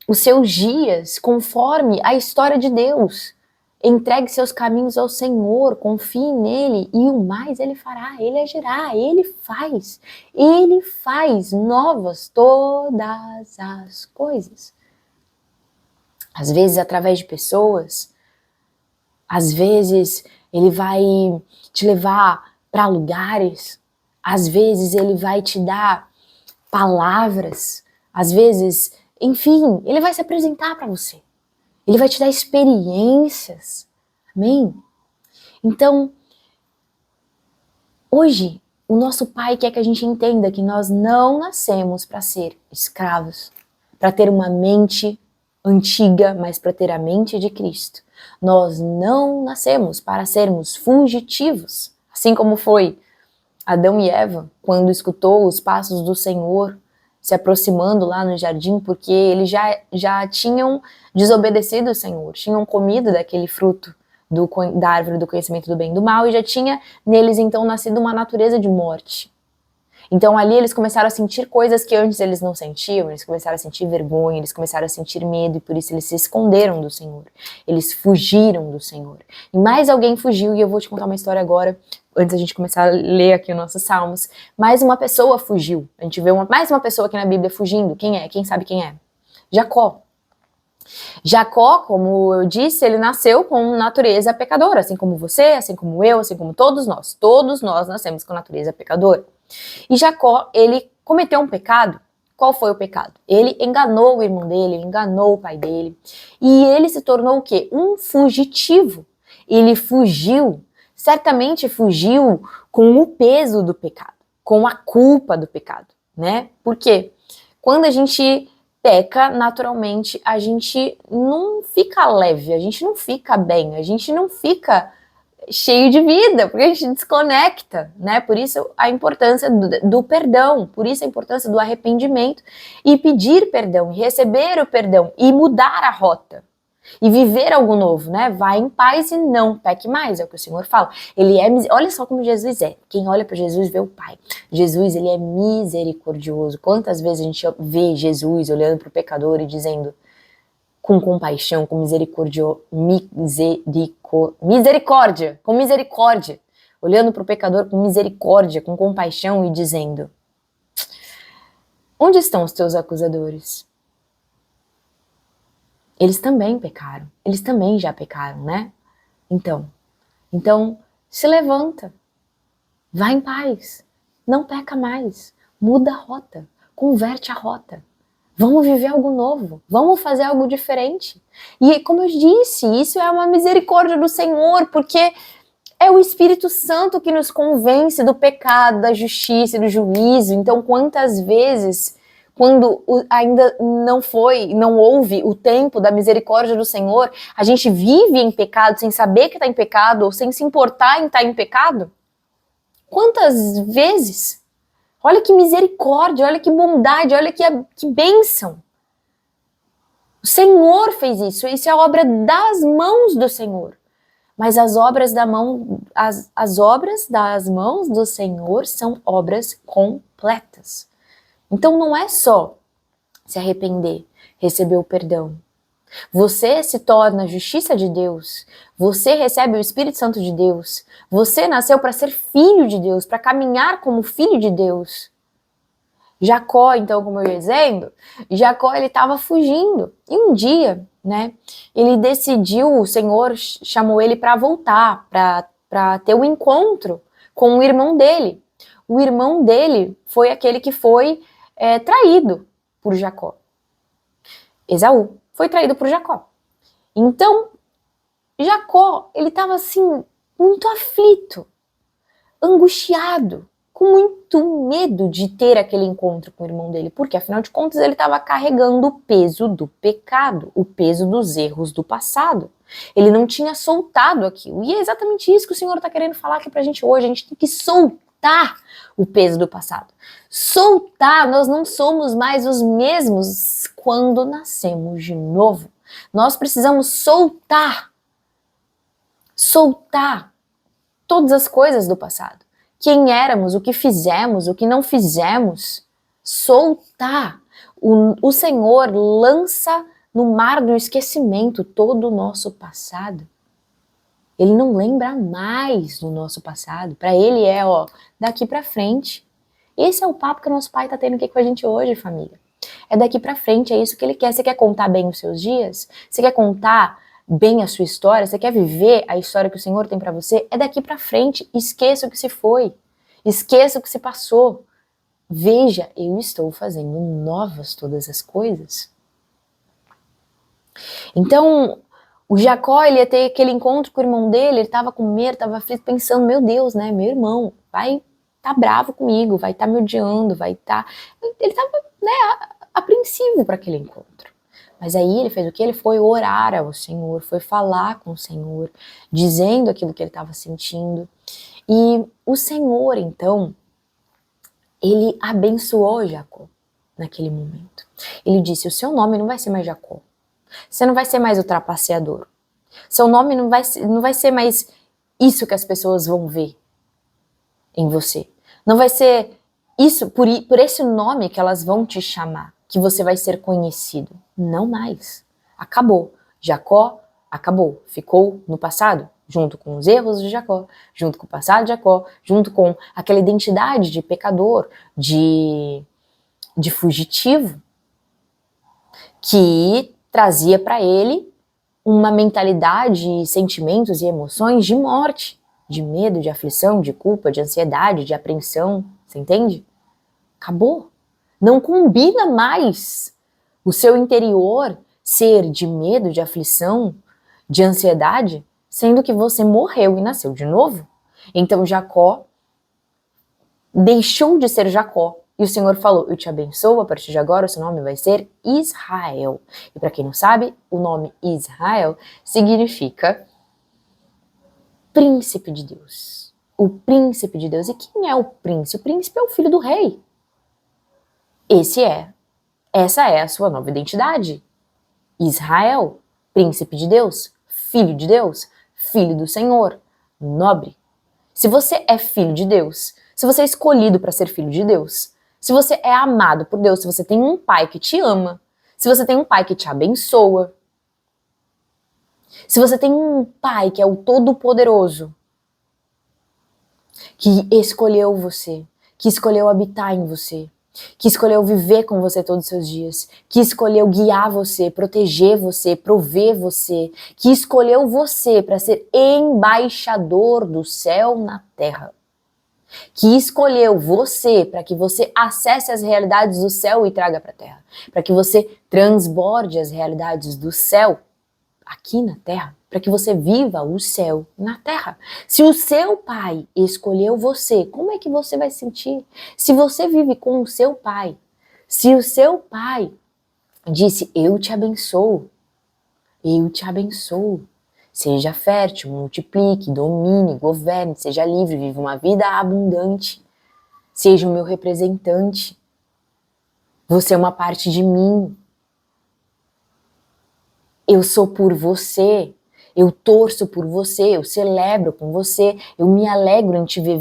os seus dias conforme a história de Deus. Entregue seus caminhos ao Senhor, confie nele e o mais ele fará, ele agirá, ele faz novas todas as coisas. Às vezes através de pessoas, às vezes ele vai te levar para lugares, às vezes ele vai te dar palavras, às vezes, enfim, ele vai se apresentar para você. Ele vai te dar experiências. Amém? Então, hoje, o nosso Pai quer que a gente entenda que nós não nascemos para ser escravos, para ter uma mente antiga, mas para ter a mente de Cristo. Nós não nascemos para sermos fugitivos, assim como foi Adão e Eva, quando escutou os passos do Senhor se aproximando lá no jardim, porque eles já tinham desobedecido o Senhor, tinham comido daquele fruto da árvore do conhecimento do bem e do mal, e já tinha neles então nascido uma natureza de morte. Então ali eles começaram a sentir coisas que antes eles não sentiam, eles começaram a sentir vergonha, eles começaram a sentir medo, e por isso eles se esconderam do Senhor, eles fugiram do Senhor. E mais alguém fugiu, e eu vou te contar uma história agora, antes da gente começar a ler aqui os nossos salmos. Mais uma pessoa fugiu, a gente vê mais uma pessoa aqui na Bíblia fugindo. Quem é? Quem sabe quem é? Jacó. Jacó, como eu disse, ele nasceu com natureza pecadora, assim como você, assim como eu, assim como todos nós nascemos com natureza pecadora. E Jacó, ele cometeu um pecado. Qual foi o pecado? Ele enganou o irmão dele, ele enganou o pai dele, e ele se tornou o quê? Um fugitivo. Ele fugiu, certamente fugiu com o peso do pecado, com a culpa do pecado, né? Por quê? Quando a gente peca, naturalmente, a gente não fica leve, a gente não fica bem, a gente não fica cheio de vida, porque a gente desconecta, né? Por isso a importância do perdão, por isso a importância do arrependimento e pedir perdão, e receber o perdão e mudar a rota e viver algo novo, né? Vai em paz e não peque mais, é o que o Senhor fala. Ele é, olha só como Jesus é. Quem olha para Jesus vê o Pai. Jesus, ele é misericordioso. Quantas vezes a gente vê Jesus olhando para o pecador e dizendo com compaixão, com misericórdia, olhando para o pecador com misericórdia, com compaixão e dizendo: onde estão os teus acusadores? Eles também pecaram, eles também já pecaram, né? Então, se levanta, vai em paz, não peca mais, muda a rota, converte a rota. Vamos viver algo novo, vamos fazer algo diferente. E como eu disse, isso é uma misericórdia do Senhor, porque é o Espírito Santo que nos convence do pecado, da justiça e do juízo. Então, quantas vezes, quando ainda não houve o tempo da misericórdia do Senhor, a gente vive em pecado sem saber que está em pecado ou sem se importar em estar em pecado? Quantas vezes? Olha que misericórdia, olha que bondade, olha que bênção. O Senhor fez isso, isso é a obra das mãos do Senhor. Mas as obras das mãos do Senhor são obras completas. Então não é só se arrepender, receber o perdão. Você se torna a justiça de Deus, você recebe o Espírito Santo de Deus, você nasceu para ser filho de Deus, para caminhar como filho de Deus. Jacó, então, como eu ia dizendo, Jacó, ele estava fugindo. E um dia, né, ele decidiu, o Senhor chamou ele para voltar, para ter um encontro com o irmão dele. O irmão dele foi aquele que foi traído por Jacó. Esaú foi traído por Jacó. Então, Jacó, ele estava assim, muito aflito, angustiado com muito medo de ter aquele encontro com o irmão dele, porque afinal de contas ele estava carregando o peso do pecado, o peso dos erros do passado. Ele não tinha soltado aquilo. E é exatamente isso que o Senhor está querendo falar aqui pra gente hoje. A gente tem que soltar o peso do passado. Soltar, nós não somos mais os mesmos quando nascemos de novo. Nós precisamos soltar todas as coisas do passado. Quem éramos, o que fizemos, o que não fizemos. Soltar. O Senhor lança no mar do esquecimento todo o nosso passado. Ele não lembra mais do nosso passado. Para ele é, daqui para frente. Esse é o papo que o nosso pai tá tendo aqui com a gente hoje, família. É daqui para frente, é isso que ele quer. Você quer contar bem os seus dias? Você quer contar bem a sua história? Você quer viver a história que o Senhor tem para você? É daqui para frente. Esqueça o que se foi. Esqueça o que se passou. Veja, eu estou fazendo novas todas as coisas. Então, o Jacó, ele ia ter aquele encontro com o irmão dele, ele estava com medo, estava aflito, pensando, meu Deus, né, meu irmão vai tá bravo comigo, vai tá me odiando, vai tá... Ele estava, né, apreensivo para aquele encontro. Mas aí ele fez o quê? Ele foi orar ao Senhor, foi falar com o Senhor, dizendo aquilo que ele estava sentindo. E o Senhor, então, ele abençoou Jacó naquele momento. Ele disse, o seu nome não vai ser mais Jacó. Você não vai ser mais o trapaceador. Seu nome não vai ser mais isso que as pessoas vão ver em você. Não vai ser isso, por esse nome que elas vão te chamar, que você vai ser conhecido. Não mais. Acabou. Jacó acabou. Ficou no passado, junto com os erros de Jacó, junto com o passado de Jacó, junto com aquela identidade de pecador, de fugitivo, que trazia para ele uma mentalidade, sentimentos e emoções de morte, de medo, de aflição, de culpa, de ansiedade, de apreensão, você entende? Acabou. Não combina mais o seu interior ser de medo, de aflição, de ansiedade, sendo que você morreu e nasceu de novo. Então Jacó deixou de ser Jacó. E o Senhor falou, eu te abençoo, a partir de agora o seu nome vai ser Israel. E para quem não sabe, o nome Israel significa príncipe de Deus. O príncipe de Deus. E quem é o príncipe? O príncipe é o filho do rei. Essa é a sua nova identidade. Israel, príncipe de Deus, filho do Senhor, nobre. Se você é filho de Deus, se você é escolhido para ser filho de Deus, se você é amado por Deus, se você tem um pai que te ama, se você tem um pai que te abençoa, se você tem um pai que é o Todo-Poderoso, que escolheu você, que escolheu habitar em você, que escolheu viver com você todos os seus dias, que escolheu guiar você, proteger você, prover você, que escolheu você para ser embaixador do céu na terra, que escolheu você para que você acesse as realidades do céu e traga para a terra, para que você transborde as realidades do céu aqui na terra, para que você viva o céu na terra. Se o seu pai escolheu você, como é que você vai sentir? Se você vive com o seu pai, se o seu pai disse, eu te abençoo, seja fértil, multiplique, domine, governe, seja livre, viva uma vida abundante, seja o meu representante, você é uma parte de mim, eu sou por você, eu torço por você, eu celebro com você, eu me alegro em te ver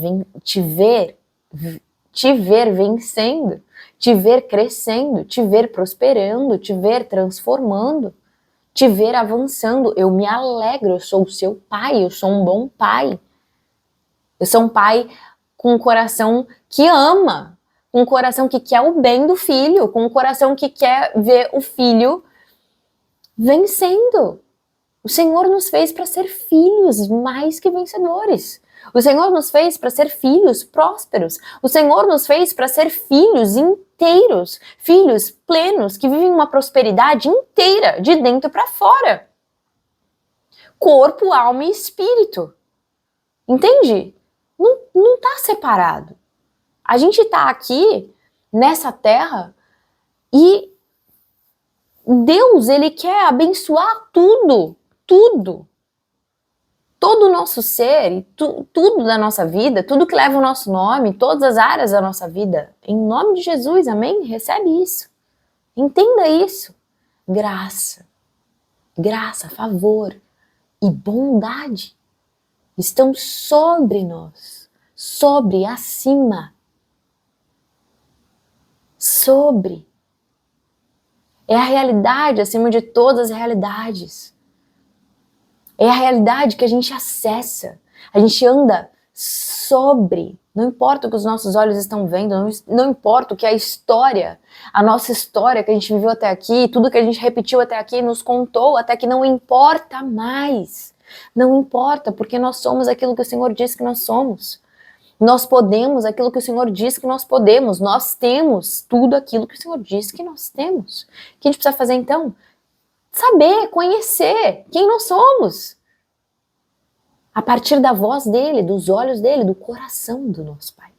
vencendo, te ver crescendo, te ver prosperando, te ver transformando, te ver avançando. Eu me alegro, eu sou o seu pai, eu sou um bom pai. Eu sou um pai com um coração que ama, com um coração que quer o bem do filho, com um coração que quer ver o filho vencendo. O Senhor nos fez para ser filhos mais que vencedores. O Senhor nos fez para ser filhos prósperos. O Senhor nos fez para ser filhos inteiros, filhos plenos, que vivem uma prosperidade inteira, de dentro para fora. Corpo, alma e espírito. Entende? Não está separado. A gente tá aqui nessa terra e Deus, ele quer abençoar tudo, tudo. Todo o nosso ser, e tudo da nossa vida, tudo que leva o nosso nome, todas as áreas da nossa vida. Em nome de Jesus, amém? Recebe isso. Entenda isso. Graça, graça, favor e bondade estão sobre nós, sobre, acima. Sobre. É a realidade acima de todas as realidades. É a realidade que a gente acessa. A gente anda sobre. Não importa o que os nossos olhos estão vendo, não importa o que a história, a nossa história que a gente viveu até aqui, tudo que a gente repetiu até aqui, nos contou, até que não importa mais. Não importa, porque nós somos aquilo que o Senhor disse que nós somos. Nós podemos aquilo que o Senhor disse que nós podemos. Nós temos tudo aquilo que o Senhor disse que nós temos. O que a gente precisa fazer então? Saber, conhecer quem nós somos. A partir da voz dele, dos olhos dele, do coração do nosso Pai.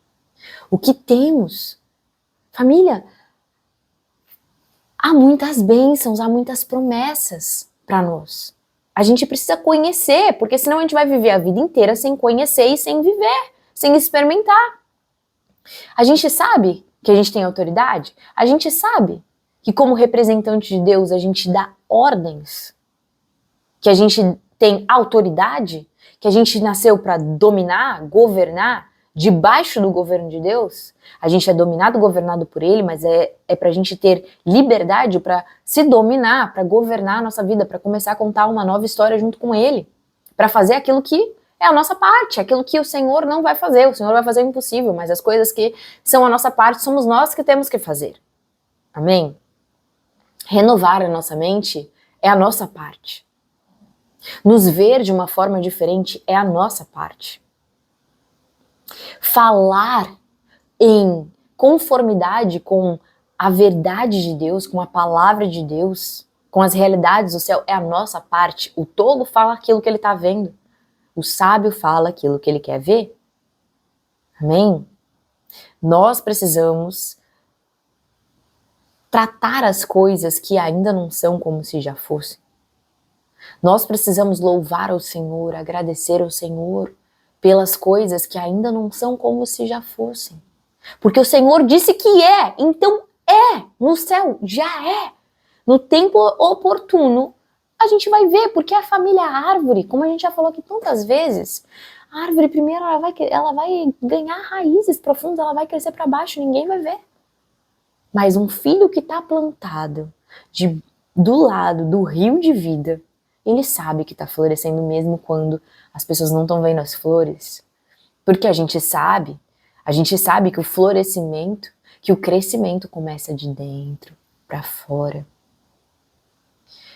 O que temos? Família, há muitas bênçãos, há muitas promessas para nós. A gente precisa conhecer, porque senão a gente vai viver a vida inteira sem conhecer e sem viver, sem experimentar. A gente sabe que a gente tem autoridade? A gente sabe que como representante de Deus a gente dá ordens, que a gente tem autoridade, que a gente nasceu para dominar, governar, debaixo do governo de Deus. A gente é dominado, governado por Ele, mas é para a gente ter liberdade para se dominar, para governar a nossa vida, para começar a contar uma nova história junto com Ele, para fazer aquilo que é a nossa parte, aquilo que o Senhor não vai fazer. O Senhor vai fazer o impossível, mas as coisas que são a nossa parte, somos nós que temos que fazer. Amém? Renovar a nossa mente é a nossa parte. Nos ver de uma forma diferente é a nossa parte. Falar em conformidade com a verdade de Deus, com a palavra de Deus, com as realidades do céu, é a nossa parte. O tolo fala aquilo que ele está vendo. O sábio fala aquilo que ele quer ver. Amém? Nós precisamos tratar as coisas que ainda não são como se já fossem. Nós precisamos louvar ao Senhor, agradecer ao Senhor pelas coisas que ainda não são como se já fossem. Porque o Senhor disse que é, então é, no céu, já é. No tempo oportuno, a gente vai ver, porque a família árvore, como a gente já falou aqui tantas vezes, a árvore primeiro ela vai ganhar raízes profundas, ela vai crescer para baixo, ninguém vai ver. Mas um filho que está plantado do lado do rio de vida, ele sabe que está florescendo mesmo quando as pessoas não estão vendo as flores. Porque a gente sabe que o florescimento, que o crescimento começa de dentro para fora.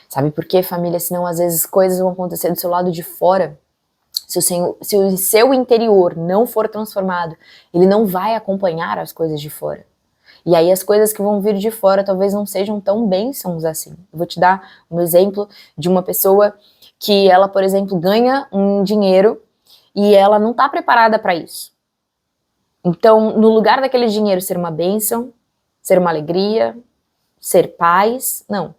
Sabe por quê, família? Senão às vezes coisas vão acontecer do seu lado de fora. Se o seu interior não for transformado, ele não vai acompanhar as coisas de fora. E aí as coisas que vão vir de fora talvez não sejam tão bênçãos assim. Eu vou te dar um exemplo de uma pessoa que ela, por exemplo, ganha um dinheiro e ela não está preparada para isso. Então, no lugar daquele dinheiro ser uma bênção, ser uma alegria, ser paz, não.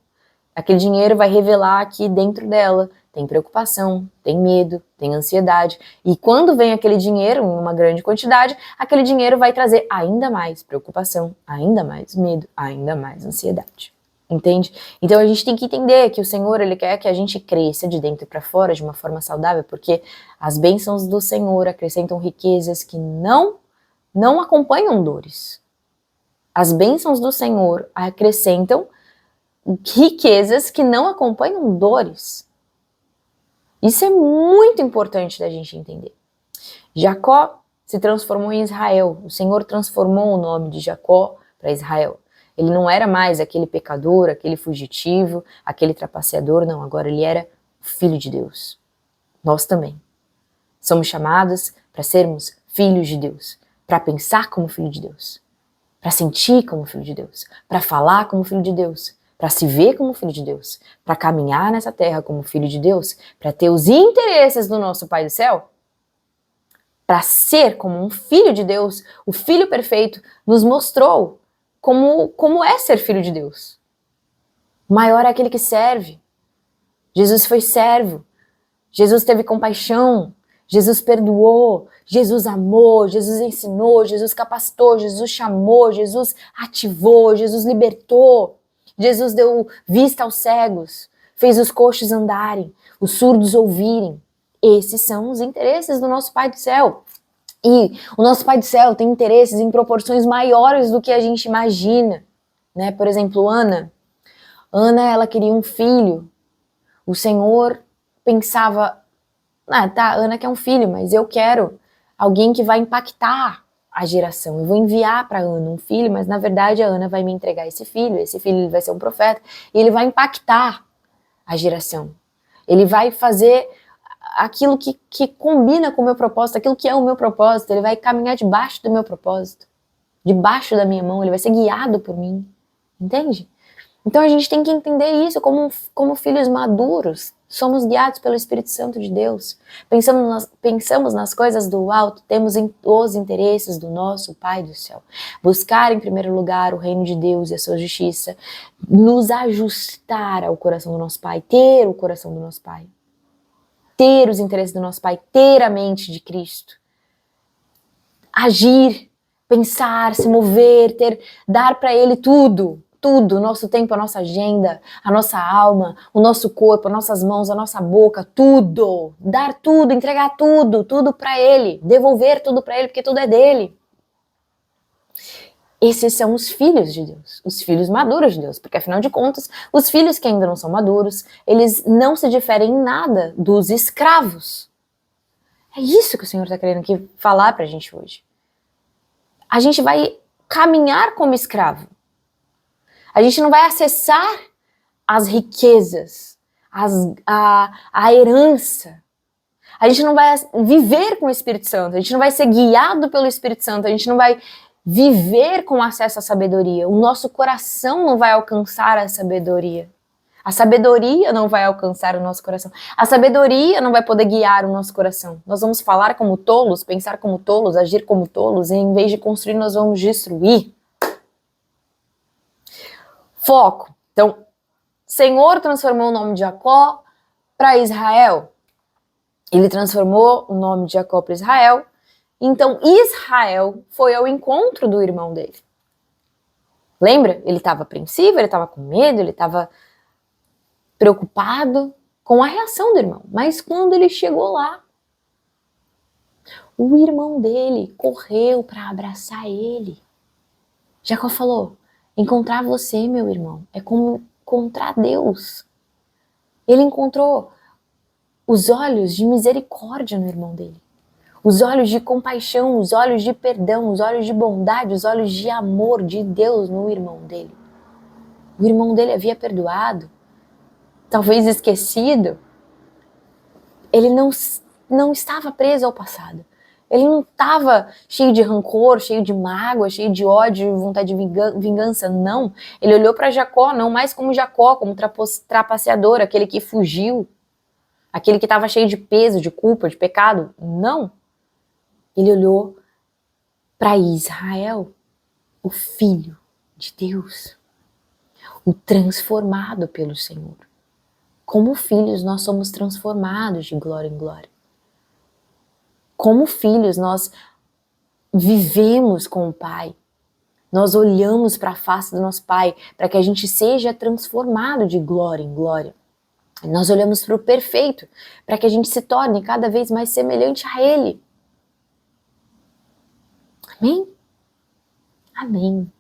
Aquele dinheiro vai revelar que dentro dela tem preocupação, tem medo, tem ansiedade. E quando vem aquele dinheiro em uma grande quantidade, aquele dinheiro vai trazer ainda mais preocupação, ainda mais medo, ainda mais ansiedade. Entende? Então a gente tem que entender que o Senhor, Ele quer que a gente cresça de dentro para fora de uma forma saudável, porque as bênçãos do Senhor acrescentam riquezas que não acompanham dores. As bênçãos do Senhor acrescentam riquezas que não acompanham dores. Isso é muito importante da gente entender. Jacó se transformou em Israel. O Senhor transformou o nome de Jacó para Israel. Ele não era mais aquele pecador, aquele fugitivo, aquele trapaceador, não. Agora ele era filho de Deus. Nós também. Somos chamados para sermos filhos de Deus, para pensar como filho de Deus, para sentir como filho de Deus, para falar como filho de Deus, para se ver como filho de Deus, para caminhar nessa terra como filho de Deus, para ter os interesses do nosso Pai do céu. para ser como um filho de Deus, o filho perfeito nos mostrou como é ser filho de Deus. O maior é aquele que serve. Jesus foi servo. Jesus teve compaixão. Jesus perdoou. Jesus amou. Jesus ensinou. Jesus capacitou. Jesus chamou. Jesus ativou. Jesus libertou. Jesus deu vista aos cegos. Fez os coxos andarem. Os surdos ouvirem. Esses são os interesses do nosso Pai do Céu. E o nosso Pai do Céu tem interesses em proporções maiores do que a gente imagina, né? Por exemplo, Ana, ela queria um filho. O Senhor pensava, Ana quer um filho, mas eu quero alguém que vai impactar a geração. Eu vou enviar para Ana um filho, mas na verdade a Ana vai me entregar esse filho vai ser um profeta, e ele vai impactar a geração. Ele vai fazer aquilo que combina com o meu propósito, aquilo que é o meu propósito, ele vai caminhar debaixo do meu propósito, debaixo da minha mão, ele vai ser guiado por mim, entende? Então a gente tem que entender isso como filhos maduros, somos guiados pelo Espírito Santo de Deus, pensamos nas coisas do alto, temos os interesses do nosso Pai do Céu, buscar em primeiro lugar o reino de Deus e a sua justiça, nos ajustar ao coração do nosso Pai, ter o coração do nosso Pai, ter os interesses do nosso Pai, ter a mente de Cristo, agir, pensar, se mover, dar para Ele tudo, o nosso tempo, a nossa agenda, a nossa alma, o nosso corpo, as nossas mãos, a nossa boca, tudo, dar tudo, entregar tudo para Ele, devolver tudo para Ele, porque tudo é dele. Esses são os filhos de Deus, os filhos maduros de Deus, porque afinal de contas, os filhos que ainda não são maduros, eles não se diferem em nada dos escravos. É isso que o Senhor está querendo aqui falar pra gente hoje. A gente vai caminhar como escravo. A gente não vai acessar as riquezas, a herança. A gente não vai viver com o Espírito Santo, a gente não vai ser guiado pelo Espírito Santo, a gente não vai viver com acesso à sabedoria. O nosso coração não vai alcançar a sabedoria. A sabedoria não vai alcançar o nosso coração. A sabedoria não vai poder guiar o nosso coração. Nós vamos falar como tolos, pensar como tolos, agir como tolos, e em vez de construir, nós vamos destruir. Foco. Então, Senhor transformou o nome de Jacó para Israel. Ele transformou o nome de Jacó para Israel. Então, Israel foi ao encontro do irmão dele. Lembra? Ele estava apreensivo, ele estava com medo, ele estava preocupado com a reação do irmão. Mas quando ele chegou lá, o irmão dele correu para abraçar ele. Jacó falou: encontrar você, meu irmão, é como encontrar Deus. Ele encontrou os olhos de misericórdia no irmão dele. Os olhos de compaixão, os olhos de perdão, os olhos de bondade, os olhos de amor de Deus no irmão dele. O irmão dele havia perdoado, talvez esquecido. Ele não estava preso ao passado. Ele não estava cheio de rancor, cheio de mágoa, cheio de ódio, vontade de vingança, não. Ele olhou para Jacó, não mais como Jacó, como trapaceador, aquele que fugiu, aquele que estava cheio de peso, de culpa, de pecado, não. Ele olhou para Israel, o Filho de Deus, o transformado pelo Senhor. Como filhos, nós somos transformados de glória em glória. Como filhos, nós vivemos com o Pai. Nós olhamos para a face do nosso Pai para que a gente seja transformado de glória em glória. Nós olhamos para o perfeito para que a gente se torne cada vez mais semelhante a Ele. Amém? Amém.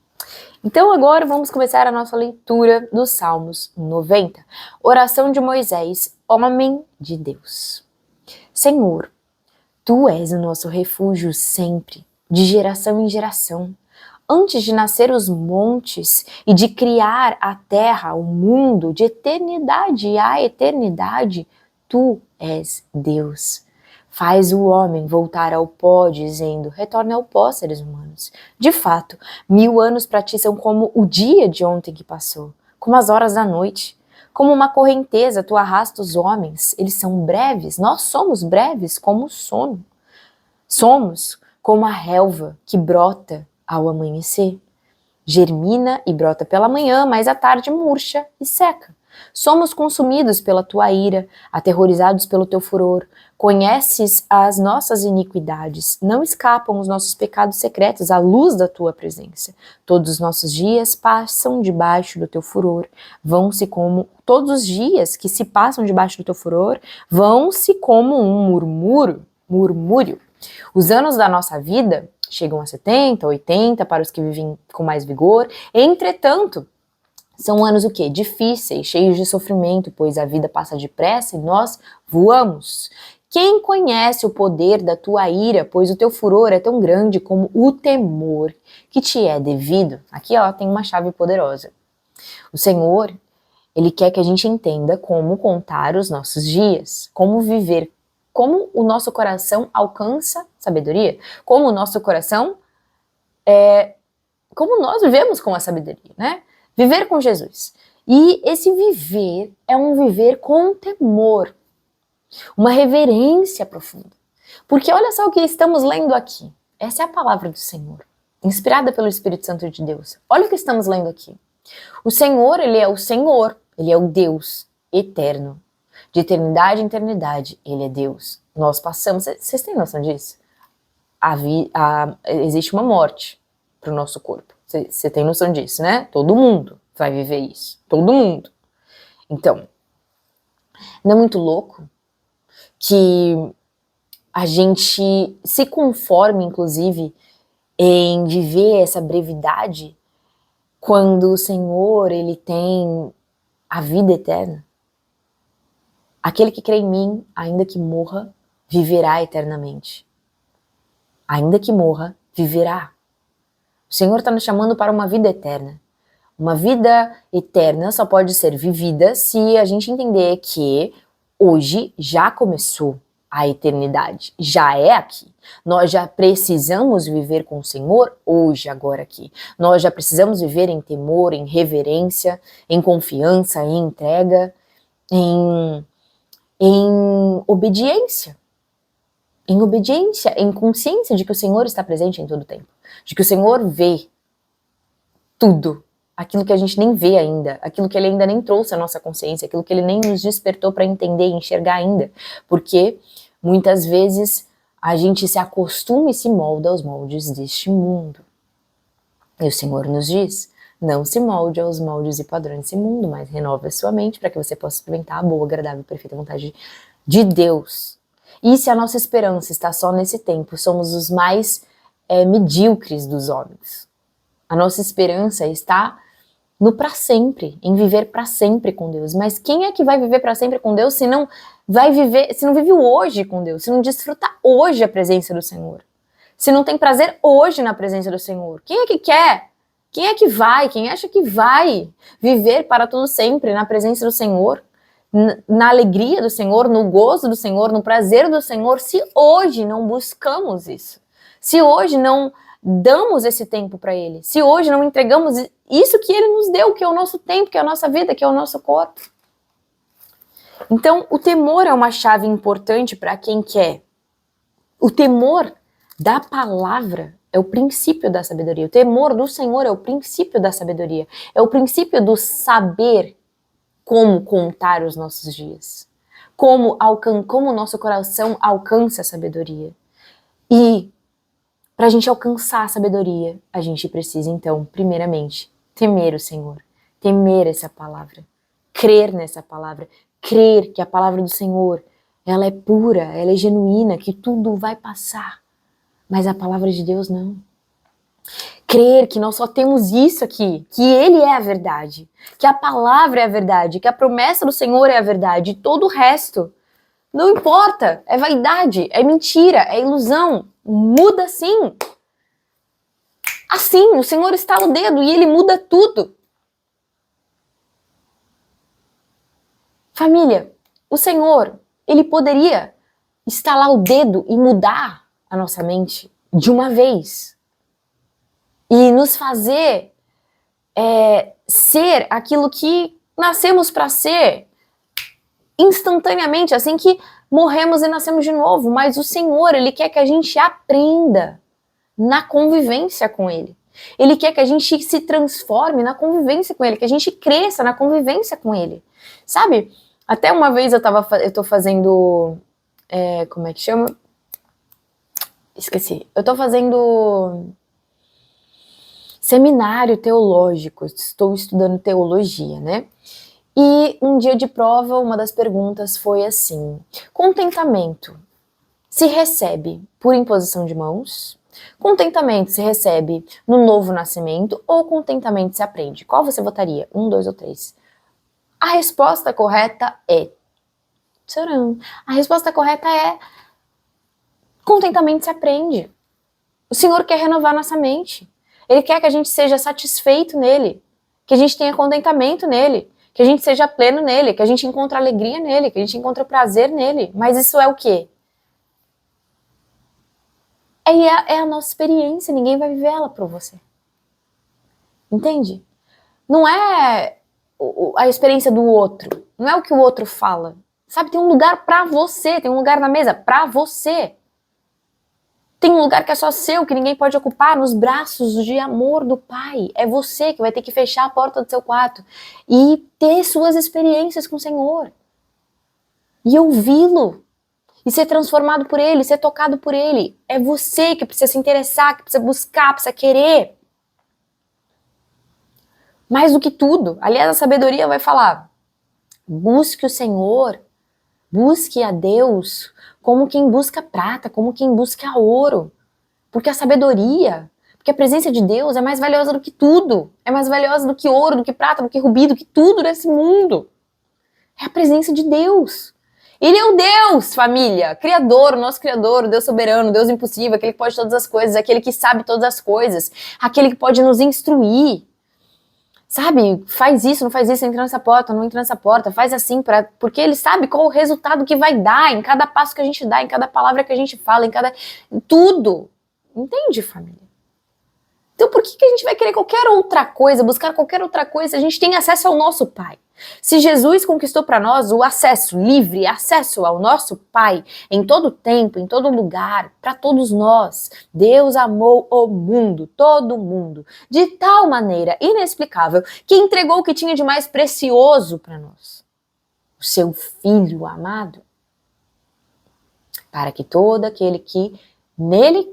Então agora vamos começar a nossa leitura dos Salmos 90. Oração de Moisés, homem de Deus. Senhor, Tu és o nosso refúgio sempre, de geração em geração. Antes de nascer os montes e de criar a terra, o mundo, de eternidade a eternidade, Tu és Deus. Faz o homem voltar ao pó, dizendo: retorne ao pó, seres humanos. De fato, 1000 anos para ti são como o dia de ontem que passou, como as horas da noite. Como uma correnteza, tu arrasta os homens, eles são breves, nós somos breves como o sono. Somos como a relva que brota ao amanhecer. Germina e brota pela manhã, mas à tarde murcha e seca. Somos consumidos pela tua ira, aterrorizados pelo teu furor. Conheces as nossas iniquidades, não escapam os nossos pecados secretos à luz da tua presença. Todos os nossos dias passam debaixo do teu furor, vão-se como todos os dias que se passam debaixo do teu furor, vão-se como um murmúrio. Os anos da nossa vida chegam a 70, 80 para os que vivem com mais vigor. Entretanto, são anos o quê? Difíceis, cheios de sofrimento, pois a vida passa depressa e nós voamos. Quem conhece o poder da tua ira, pois o teu furor é tão grande como o temor que te é devido? Aqui tem uma chave poderosa. O Senhor, Ele quer que a gente entenda como contar os nossos dias, como viver, como o nosso coração alcança sabedoria, como o nosso coração como nós vivemos com a sabedoria, né? Viver com Jesus. E esse viver é um viver com temor, uma reverência profunda. Porque olha só o que estamos lendo aqui. Essa é a palavra do Senhor, inspirada pelo Espírito Santo de Deus. Olha o que estamos lendo aqui. O Senhor, Ele é o Senhor, Ele é o Deus eterno. De eternidade em eternidade, Ele é Deus. Nós passamos, vocês têm noção disso? Existe uma morte para o nosso corpo. Você tem noção disso, né? Todo mundo vai viver isso. Todo mundo. Então, não é muito louco que a gente se conforme, inclusive, em viver essa brevidade quando o Senhor, Ele tem a vida eterna? Aquele que crê em mim, ainda que morra, viverá eternamente. Ainda que morra, viverá. O Senhor está nos chamando para uma vida eterna. Uma vida eterna só pode ser vivida se a gente entender que hoje já começou a eternidade, já é aqui. Nós já precisamos viver com o Senhor hoje, agora aqui. Nós já precisamos viver em temor, em reverência, em confiança, em entrega, em obediência. Em obediência, em consciência de que o Senhor está presente em todo o tempo. De que o Senhor vê tudo, aquilo que a gente nem vê ainda, aquilo que Ele ainda nem trouxe à nossa consciência, aquilo que Ele nem nos despertou para entender e enxergar ainda. Porque muitas vezes a gente se acostuma e se molda aos moldes deste mundo. E o Senhor nos diz, não se molde aos moldes e padrões desse mundo, mas renove a sua mente para que você possa experimentar a boa, agradável e perfeita vontade de Deus. E se a nossa esperança está só nesse tempo, somos os mais medíocres dos homens. A nossa esperança está no para sempre, em viver para sempre com Deus. Mas quem é que vai viver para sempre com Deus se não vive hoje com Deus, se não desfruta hoje a presença do Senhor? Se não tem prazer hoje na presença do Senhor? Quem é que quer? Quem é que vai? Quem acha que vai viver para todo sempre na presença do Senhor? Na alegria do Senhor, no gozo do Senhor, no prazer do Senhor, se hoje não buscamos isso, se hoje não damos esse tempo para Ele, se hoje não entregamos isso que Ele nos deu, que é o nosso tempo, que é a nossa vida, que é o nosso corpo. Então, o temor é uma chave importante para quem quer. O temor da palavra é o princípio da sabedoria. O temor do Senhor é o princípio da sabedoria. É o princípio do saber como contar os nossos dias, como o nosso coração alcança a sabedoria. E para a gente alcançar a sabedoria, a gente precisa então, primeiramente, temer o Senhor, temer essa palavra, crer nessa palavra, crer que a palavra do Senhor, ela é pura, ela é genuína, que tudo vai passar, mas a palavra de Deus não. Crer que nós só temos isso aqui, que Ele é a verdade, que a palavra é a verdade, que a promessa do Senhor é a verdade, e todo o resto não importa, é vaidade, é mentira, é ilusão, muda sim. Assim, o Senhor estala o dedo e Ele muda tudo. Família, o Senhor, Ele poderia estalar o dedo e mudar a nossa mente de uma vez. E nos fazer ser aquilo que nascemos para ser instantaneamente, assim que morremos e nascemos de novo, mas o Senhor, Ele quer que a gente aprenda na convivência com Ele. Ele quer que a gente se transforme na convivência com Ele, que a gente cresça na convivência com Ele. Sabe? Até uma vez eu tô fazendo... como é que chama? Esqueci. Eu tô fazendo seminário teológico, estou estudando teologia, né? E um dia de prova, uma das perguntas foi assim: contentamento se recebe por imposição de mãos? Contentamento se recebe no novo nascimento ou contentamento se aprende? Qual você votaria? 1, 2 ou 3? A resposta correta é... Tcharam! A resposta correta é... contentamento se aprende. O Senhor quer renovar nossa mente. Ele quer que a gente seja satisfeito nele, que a gente tenha contentamento nele, que a gente seja pleno nele, que a gente encontre alegria nele, que a gente encontre prazer nele. Mas isso é o quê? É a nossa experiência, ninguém vai viver ela por você. Entende? Não é a experiência do outro, não é o que o outro fala. Sabe, tem um lugar pra você, tem um lugar na mesa pra você. Tem um lugar que é só seu, que ninguém pode ocupar, nos braços de amor do Pai. É você que vai ter que fechar a porta do seu quarto e ter suas experiências com o Senhor. E ouvi-lo. E ser transformado por Ele, ser tocado por Ele. É você que precisa se interessar, que precisa buscar, precisa querer. Mais do que tudo. Aliás, a sabedoria vai falar: busque o Senhor, busque a Deus como quem busca prata, como quem busca ouro. Porque a sabedoria, porque a presença de Deus é mais valiosa do que tudo. É mais valiosa do que ouro, do que prata, do que rubi, do que tudo nesse mundo. É a presença de Deus. Ele é o Deus, família, Criador, o nosso Criador, o Deus soberano, o Deus impossível, aquele que pode todas as coisas, aquele que sabe todas as coisas, aquele que pode nos instruir. Sabe, faz isso, não faz isso, entra nessa porta, não entra nessa porta, faz assim, porque ele sabe qual o resultado que vai dar em cada passo que a gente dá, em cada palavra que a gente fala, em tudo. Entende, família? Então por que a gente vai querer qualquer outra coisa, buscar qualquer outra coisa? A gente tem acesso ao nosso Pai. Se Jesus conquistou para nós o acesso livre, acesso ao nosso Pai, em todo tempo, em todo lugar, para todos nós, Deus amou o mundo, todo mundo, de tal maneira inexplicável, que entregou o que tinha de mais precioso para nós, o seu Filho amado, para que todo aquele que nele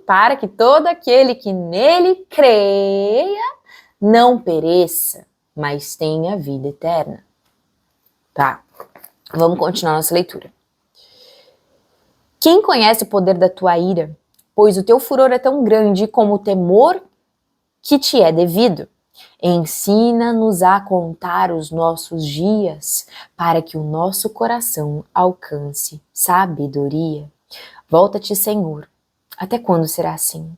creia não pereça, mas tenha vida eterna. Tá, vamos continuar nossa leitura. Quem conhece o poder da tua ira, pois o teu furor é tão grande como o temor que te é devido. Ensina-nos a contar os nossos dias, para que o nosso coração alcance sabedoria. Volta-te, Senhor. Até quando será assim?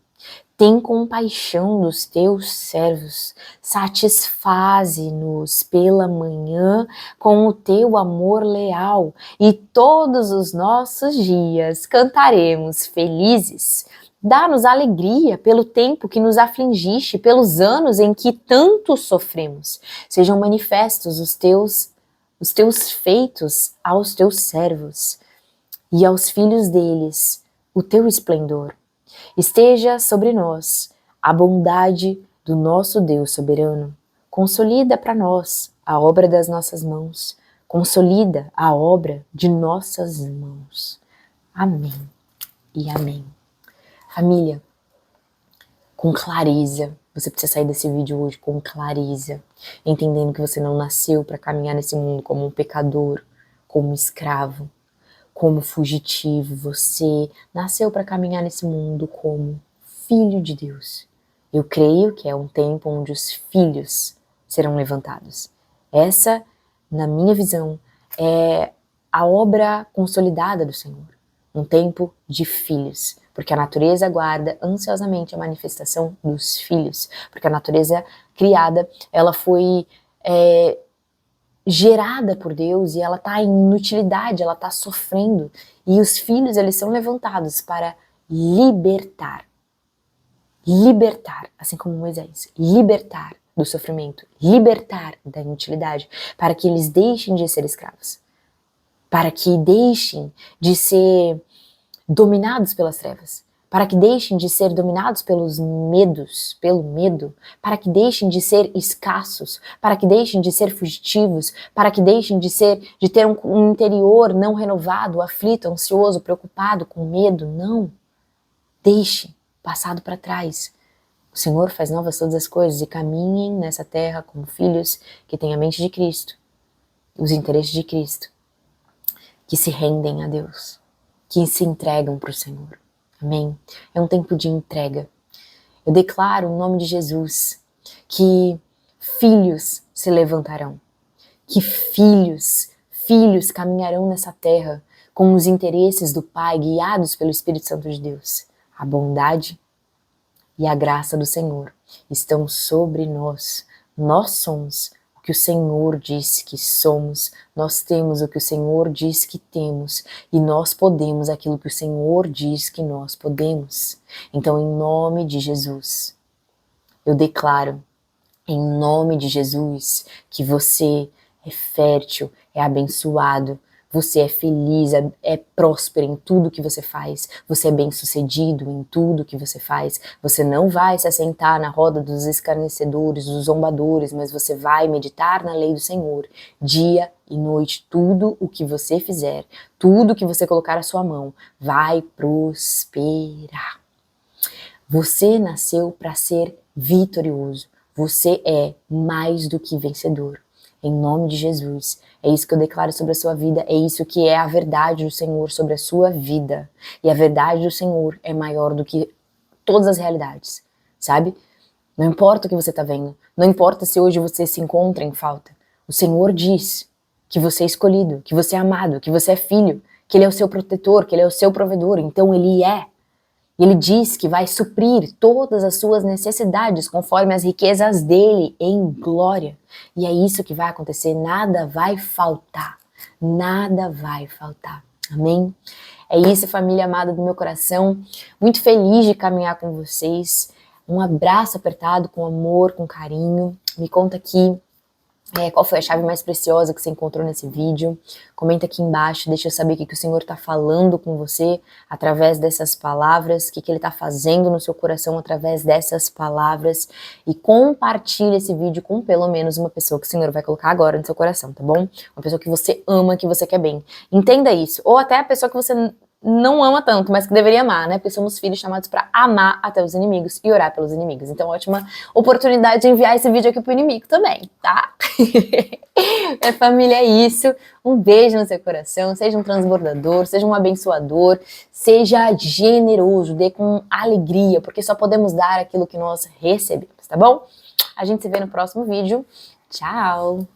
Tem compaixão dos teus servos, satisfaze-nos pela manhã com o teu amor leal, e todos os nossos dias cantaremos felizes. Dá-nos alegria pelo tempo que nos afligiste, pelos anos em que tanto sofremos. Sejam manifestos os teus feitos aos teus servos, e aos filhos deles o teu esplendor. Esteja sobre nós a bondade do nosso Deus soberano. Consolida para nós a obra das nossas mãos. Consolida a obra de nossas mãos. Amém e amém. Família, com clareza, você precisa sair desse vídeo hoje com clareza, entendendo que você não nasceu para caminhar nesse mundo como um pecador, como um escravo, como fugitivo. Você nasceu para caminhar nesse mundo como filho de Deus. Eu creio que é um tempo onde os filhos serão levantados. Essa, na minha visão, é a obra consolidada do Senhor. Um tempo de filhos, porque a natureza aguarda ansiosamente a manifestação dos filhos, porque a natureza criada, ela foi gerada por Deus e ela está em inutilidade, ela está sofrendo, e os filhos, eles são levantados para libertar, assim como Moisés, libertar do sofrimento, libertar da inutilidade, para que eles deixem de ser escravos, para que deixem de ser dominados pelas trevas, para que deixem de ser dominados pelos medos, pelo medo, para que deixem de ser escassos, para que deixem de ser fugitivos, para que deixem de ter um interior não renovado, aflito, ansioso, preocupado, com medo. Não. Deixe passado para trás. O Senhor faz novas todas as coisas e caminhem nessa terra como filhos que têm a mente de Cristo, os interesses de Cristo, que se rendem a Deus, que se entregam para o Senhor. Amém? É um tempo de entrega. Eu declaro em nome de Jesus que filhos se levantarão, que filhos caminharão nessa terra com os interesses do Pai, guiados pelo Espírito Santo de Deus. A bondade e a graça do Senhor estão sobre nós. Nós somos o que o Senhor diz que somos, nós temos o que o Senhor diz que temos, e nós podemos aquilo que o Senhor diz que nós podemos. Então, em nome de Jesus, eu declaro, em nome de Jesus, que você é fértil, é abençoado, você é feliz, é próspero em tudo que você faz, você é bem-sucedido em tudo que você faz, você não vai se assentar na roda dos escarnecedores, dos zombadores, mas você vai meditar na lei do Senhor, dia e noite. Tudo o que você fizer, tudo que você colocar a sua mão, vai prosperar. Você nasceu para ser vitorioso, você é mais do que vencedor. Em nome de Jesus, é isso que eu declaro sobre a sua vida, é isso que é a verdade do Senhor sobre a sua vida. E a verdade do Senhor é maior do que todas as realidades, sabe? Não importa o que você está vendo, não importa se hoje você se encontra em falta. O Senhor diz que você é escolhido, que você é amado, que você é filho, que Ele é o seu protetor, que Ele é o seu provedor, então Ele é. Ele diz que vai suprir todas as suas necessidades conforme as riquezas dele em glória. E é isso que vai acontecer, nada vai faltar. Nada vai faltar. Amém? É isso, família amada do meu coração. Muito feliz de caminhar com vocês. Um abraço apertado, com amor, com carinho. Me conta aqui qual foi a chave mais preciosa que você encontrou nesse vídeo. Comenta aqui embaixo, deixa eu saber o que o Senhor está falando com você através dessas palavras, o que Ele está fazendo no seu coração através dessas palavras, e compartilha esse vídeo com pelo menos uma pessoa que o Senhor vai colocar agora no seu coração, tá bom? Uma pessoa que você ama, que você quer bem. Entenda isso. Ou até a pessoa que você não ama tanto, mas que deveria amar, né? Porque somos filhos chamados para amar até os inimigos e orar pelos inimigos. Então, ótima oportunidade de enviar esse vídeo aqui pro inimigo também, tá? Minha família, é isso. Um beijo no seu coração. Seja um transbordador, seja um abençoador, seja generoso, dê com alegria, porque só podemos dar aquilo que nós recebemos, tá bom? A gente se vê no próximo vídeo. Tchau!